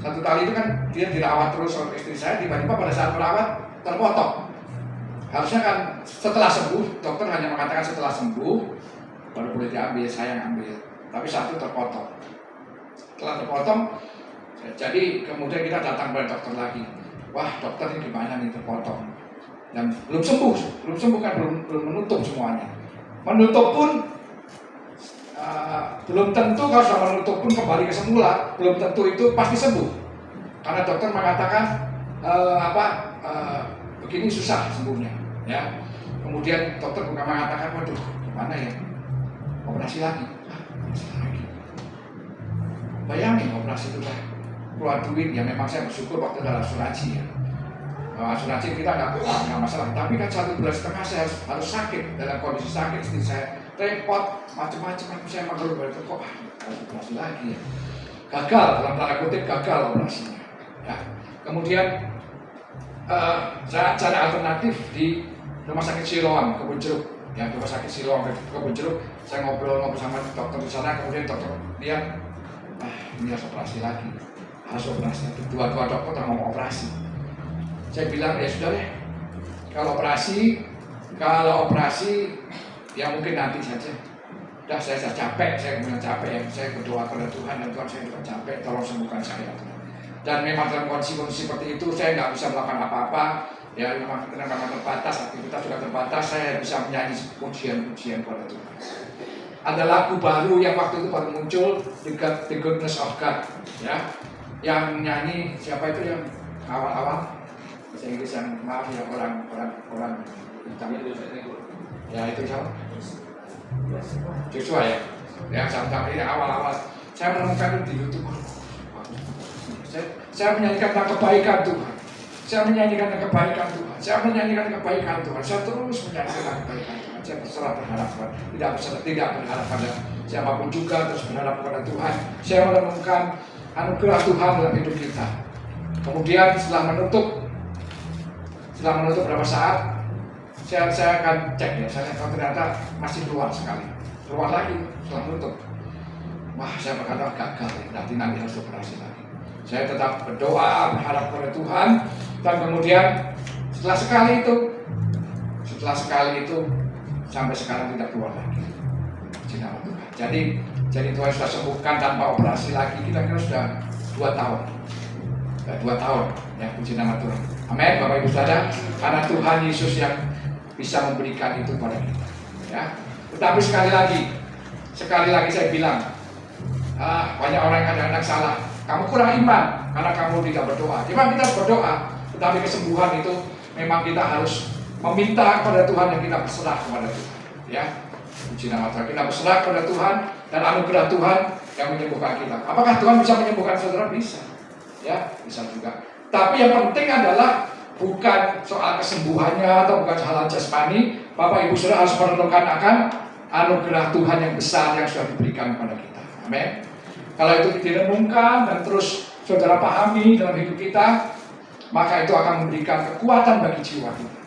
1 tali itu kan dia dirawat terus oleh istri saya, tiba-tiba pada saat merawat terpotong. Harusnya kan setelah sembuh, dokter hanya mengatakan setelah sembuh baru boleh diambil, saya yang ambil. Tapi 1 terpotong. Setelah terpotong, jadi kemudian kita datang pada dokter lagi. Wah dokter ini gimana nih terpotong? Dan belum sembuh kan belum menutup semuanya. Menutup pun belum tentu, kalau sudah menutup pun kembali ke semula, belum tentu itu pasti sembuh. Karena dokter mengatakan begini susah sembuhnya, ya. Kemudian dokter bukan mengatakan, waduh, gimana ya, operasi lagi. Bayangin operasi itu lah, keluar duit, ya memang saya bersyukur waktu ada asuransi ya. Asuransi kita nggak masalah, tapi kan 1,5 bulan saya harus sakit, dalam kondisi sakit, istri saya repot, macam-macam, saya mager balik kok harus operasi lagi ya. Gagal, dalam tanda kutip gagal operasinya. Ya. Kemudian saya cari alternatif di Rumah Sakit Siloam, Kebun Jeruk. Ya, Rumah Sakit Siloam, Kebun Jeruk. Saya ngobrol sama dokter di sana, kemudian dokter lihat, ini harus operasi lagi, harus operasi lagi. Dua dokter mau operasi. Saya bilang ya sudah deh, kalau operasi ya mungkin nanti saja. Udah saya capek, saya kemudian capek ya, saya berdoa kepada Tuhan dan Tuhan saya juga capek, tolong sembuhkan saya. Dan memang dalam kondisi seperti itu saya nggak bisa melakukan apa-apa. Ya memang terbatas, aktivitas juga terbatas, saya bisa menyanyi pujian-pujian kepada Tuhan. Ada lagu baru yang waktu itu baru muncul, The Goodness of God, ya. Yang nyanyi siapa itu yang awal-awal? Bahasa Inggris yang maaf ya orang hitam itu ya itu siapa? Joshua ya. Yang sama ini awal-awal saya menemukan itu di YouTube. Saya menyanyikan tentang kebaikan Tuhan. Saya menyanyikan tentang kebaikan Tuhan. Saya menyanyikan kebaikan Tuhan. Saya terus menyanyikan kebaikan Tuhan. Saya berserah berharap tidak berharap pada siapapun juga, terus berharap kepada Tuhan. Saya menemukan anugerah Tuhan dalam hidup kita. Kemudian setelah menutup berapa saat, saya akan cek ya, saya kalau ternyata masih keluar sekali, keluar lagi setelah menutup. Wah, saya berkata gagal ya, nanti harus operasi lagi. Saya tetap berdoa, berharap kepada Tuhan, dan kemudian setelah sekali itu sampai sekarang tidak keluar lagi. Puji nama Tuhan. Jadi Tuhan sudah sembuhkan tanpa operasi lagi. Kita kira sudah 2 tahun. 2 tahun, ya puji nama Tuhan. Amin, Bapak Ibu Saudara. Karena Tuhan Yesus yang bisa memberikan itu pada kita. Ya. Tetapi sekali lagi saya bilang, banyak orang yang kadang-kadang salah. Kamu kurang iman karena kamu tidak berdoa. Memang kita harus berdoa, tetapi kesembuhan itu memang kita harus meminta kepada Tuhan dan kita berserah kepada Tuhan. Ya, puji nama Tuhan. Kita berserah kepada Tuhan dan anugerah Tuhan yang menyembuhkan kita. Apakah Tuhan bisa menyembuhkan saudara? Bisa. Ya, bisa juga. Tapi yang penting adalah bukan soal kesembuhannya atau bukan hal jasmani. Bapak Ibu Saudara harus merenungkan akan anugerah Tuhan yang besar yang sudah diberikan kepada kita. Amin. Kalau itu direnungkan dan terus saudara pahami dalam hidup kita, maka itu akan memberikan kekuatan bagi jiwa kita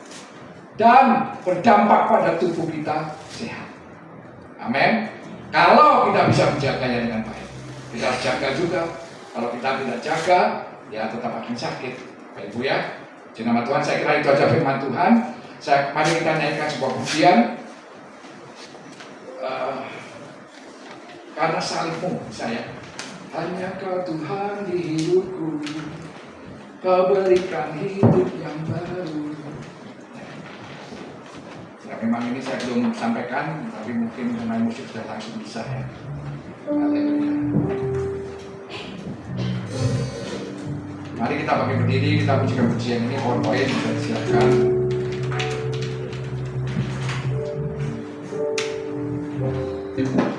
dan berdampak pada tubuh kita sehat. Amin. Kalau kita bisa menjaganya dengan baik, kita harus jaga juga. Kalau kita tidak jaga, ya tetap akan sakit. Bapak Ibu ya, di nama Tuhan, saya kira itu aja firman Tuhan. Mari kita nyanyikan sebuah pujian. Karena salibmu saya, hanya Kau Tuhan di hidupku, Kau berikan hidup yang baru. Ya memang ini saya belum sampaikan, tapi mungkin dengan musik sudah langsung bisa ya. Haleluya. Mari kita pakai berdiri, kita pujikan pujian ini, poin-poin bisa disiapkan. Cinta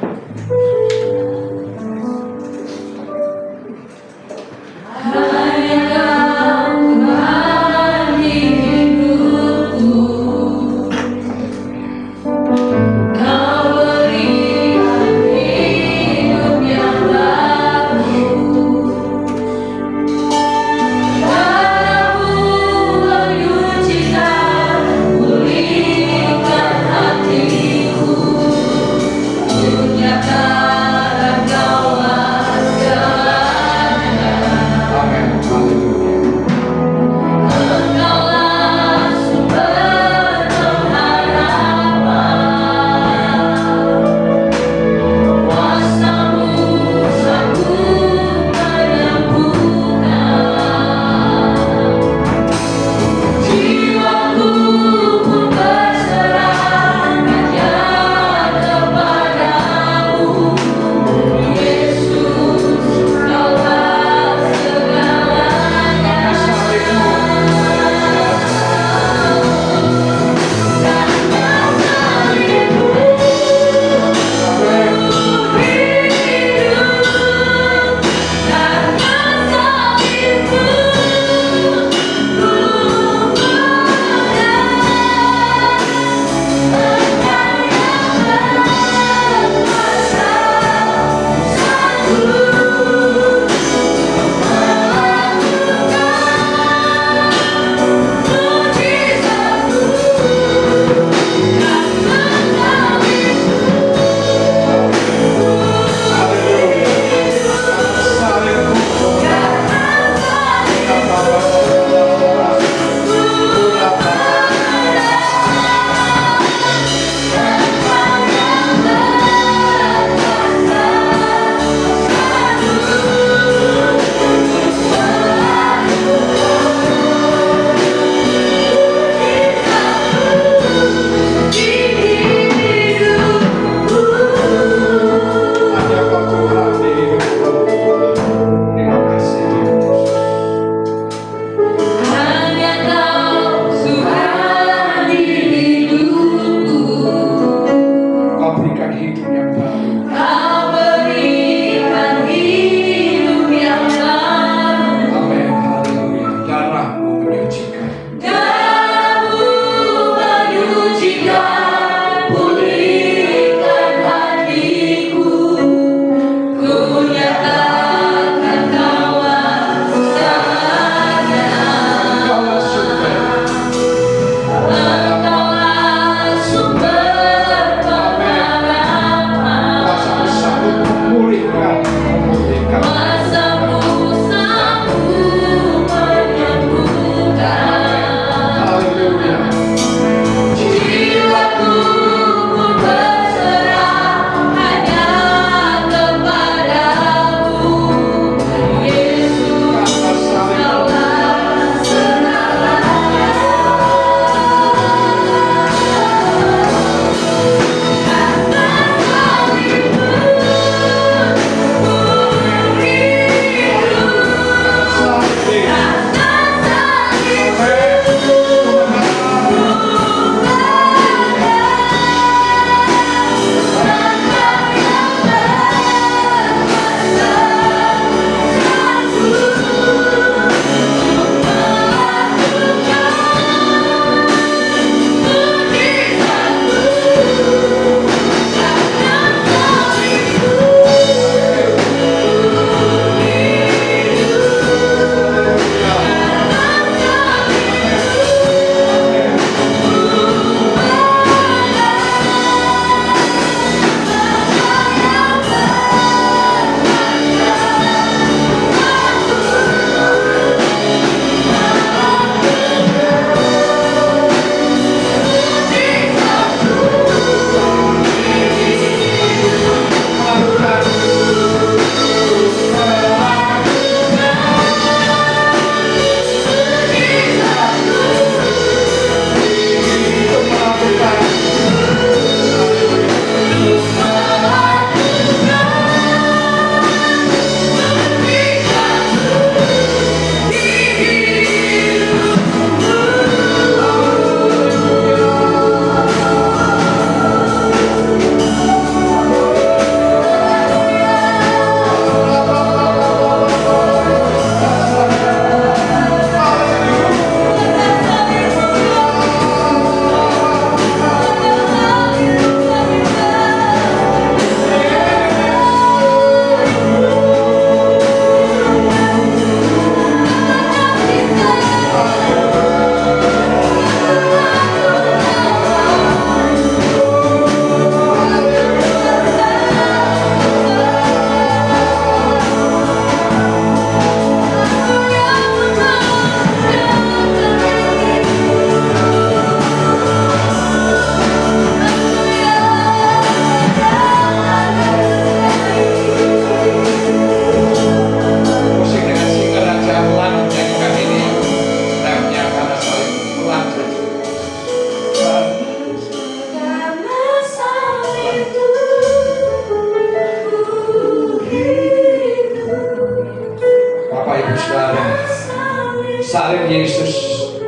Yesus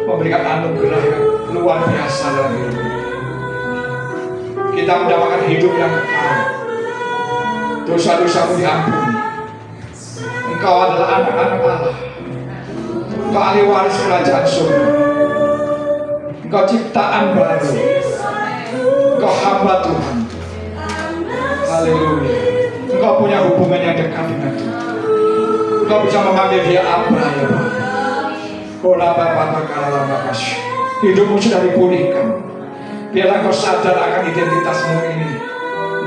memberikan anugerah yang luar biasa dalam hidup kita. Kita mendapatkan hidup yang kekal. Dosa-dosamu diampuni. Engkau adalah anak-anak Allah. Engkau ahli waris kerajaan surga. Engkau ciptaan baru. Engkau hamba Tuhan. Haleluya. Engkau punya hubungan yang dekat dengan Tuhan. Engkau bisa memanggil dia Abba ya Bapa. Hidupmu sudah dipulihkan. Biarlah kau sadar akan identitasmu ini.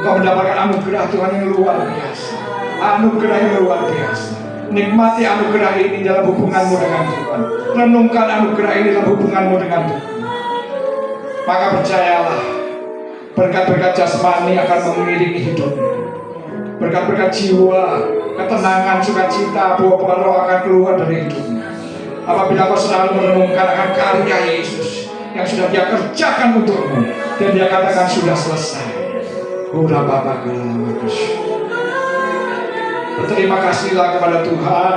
Engkau mendapatkan anugerah Tuhan yang luar biasa. Anugerah yang luar biasa. Nikmati anugerah ini dalam hubunganmu dengan Tuhan. Renungkan anugerah ini dalam hubunganmu dengan Tuhan. Maka percayalah, berkat-berkat jasmani akan mengiringi hidupmu. Berkat-berkat jiwa, ketenangan, sukacita, buah-buah roh akan keluar dari hidupmu. Apabila kau selalu merenungkan akan karya Yesus yang sudah Dia kerjakan untukmu dan Dia katakan sudah selesai. Berterima kasihlah kepada Tuhan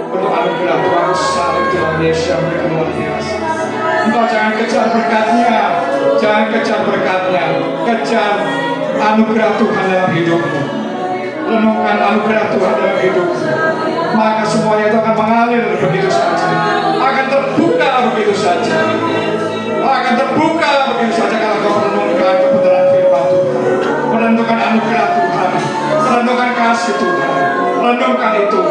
untuk anugerah Tuhan salib dalam Yesus yang begitu luar biasa. Engkau jangan kejar berkatnya, jangan kejar berkatnya, kejar anugerah Tuhan dalam hidupmu. Renungkan anugerah Tuhan dalam hidupmu, maka semuanya itu akan mengalir begitu saja, akan terbuka begitu saja, akan terbuka begitu saja kalau kau merenungkan kebenaran firman Tuhan, merenungkan anugerah Tuhan, merenungkan kasih Tuhan, renungkan itu.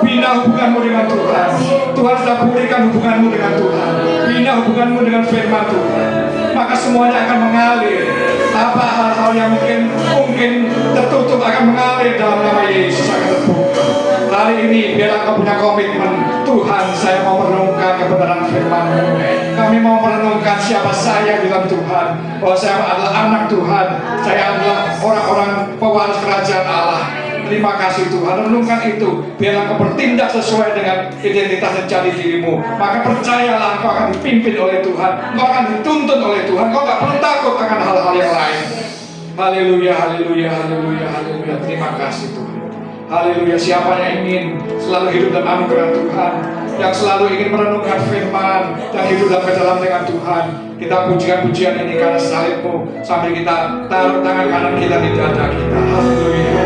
Bina hubunganmu dengan Tuhan. Tuhan sudah pulihkan hubunganmu dengan Tuhan. Bina hubunganmu dengan firman Tuhan, maka semuanya akan mengalir. Apa hal-hal yang mungkin tertutup akan mengalir dalam nama Yesus akan terbuka. Hari ini biarlah kau punya komitmen. Tuhan, saya mau merenungkan kebenaran firman-Mu. Kami mau merenungkan siapa saya di dalam Tuhan. Bahwa saya adalah anak Tuhan. Saya adalah orang-orang pewaris kerajaan Allah. Terima kasih Tuhan, renungkan itu. Biarlah kau bertindak sesuai dengan identitas dan jati dirimu. Maka percayalah, kau akan dipimpin oleh Tuhan. Kau akan dituntun oleh Tuhan. Kau tak perlu takut akan hal-hal yang lain. Haleluya, haleluya, haleluya, haleluya. Terima kasih Tuhan. Haleluya. Siapa yang ingin selalu hidup dalam anugerah Tuhan, yang selalu ingin merenungkan firman dan hidup dalam kedalam dengan Tuhan, kita pujikan pujian ini karena salib-Mu, sambil kita taruh tangan kanan kita di dada kita. Haleluya.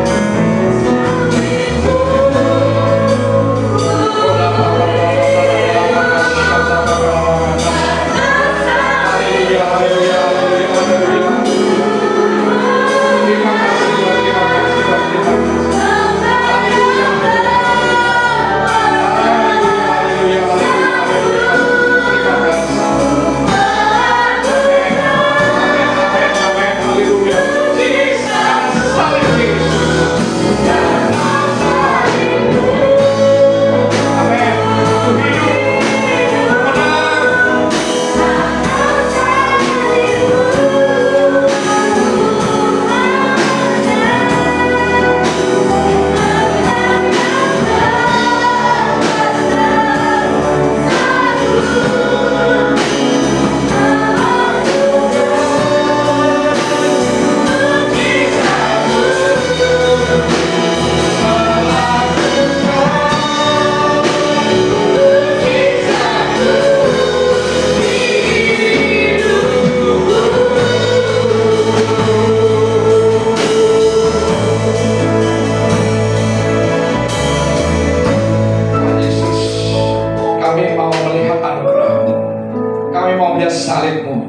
Salib-Mu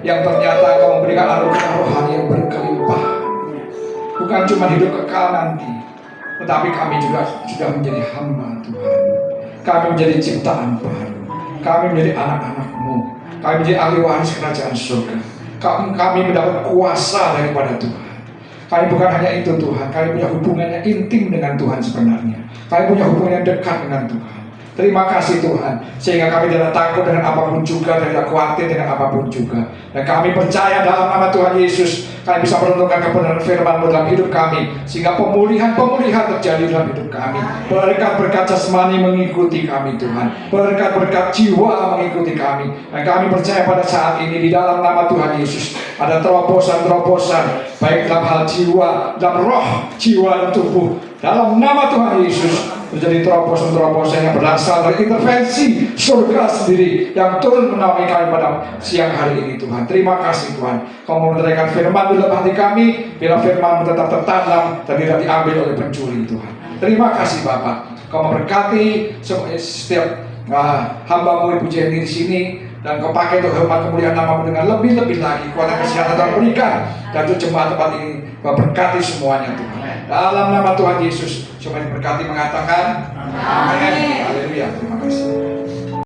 yang ternyata Kau memberikan anugerah rohani yang berkelimpah. Bukan cuma hidup kekal nanti, tetapi kami juga sudah menjadi hamba Tuhan. Kami menjadi ciptaan baru. Kami menjadi anak-anak-Mu. Kami menjadi ahli waris kerajaan surga. Kami mendapat kuasa daripada Tuhan. Kami bukan hanya itu Tuhan, kami punya hubungan yang intim dengan Tuhan sebenarnya. Kami punya hubungan yang dekat dengan Tuhan. Terima kasih Tuhan, sehingga kami tidak takut dengan apapun juga, tidak khawatir dengan apapun juga. Dan kami percaya dalam nama Tuhan Yesus, kami bisa merenungkan kebenaran firman-Mu dalam hidup kami, sehingga pemulihan-pemulihan terjadi dalam hidup kami. Berkat-berkat jasmani mengikuti kami Tuhan, berkat-berkat jiwa mengikuti kami. Dan kami percaya pada saat ini di dalam nama Tuhan Yesus, ada terobosan-terobosan, baik dalam hal jiwa, dalam roh, jiwa dan tubuh. Dalam nama Tuhan Yesus, terjadi terobosan-terobosan yang berasal dari intervensi surga sendiri yang turun menaungi kami pada siang hari ini Tuhan. Terima kasih Tuhan, Kau memberikan firman dalam hati kami, biar firman tetap tertanam dan tidak diambil oleh pencuri Tuhan. Terima kasih Bapak, Kau memberkati setiap hamba-Mu Ibu Jenny di sini, dan Kau pakai untuk hormat kemuliaan nama-Mu dengan lebih-lebih lagi kuasa kesehatan Tuhan berikan, dan untuk jemaat tempat ini Kau berkati semuanya Tuhan. Dalam nama Tuhan Yesus, semua yang berkati mengatakan amin. Haleluya. Terima kasih.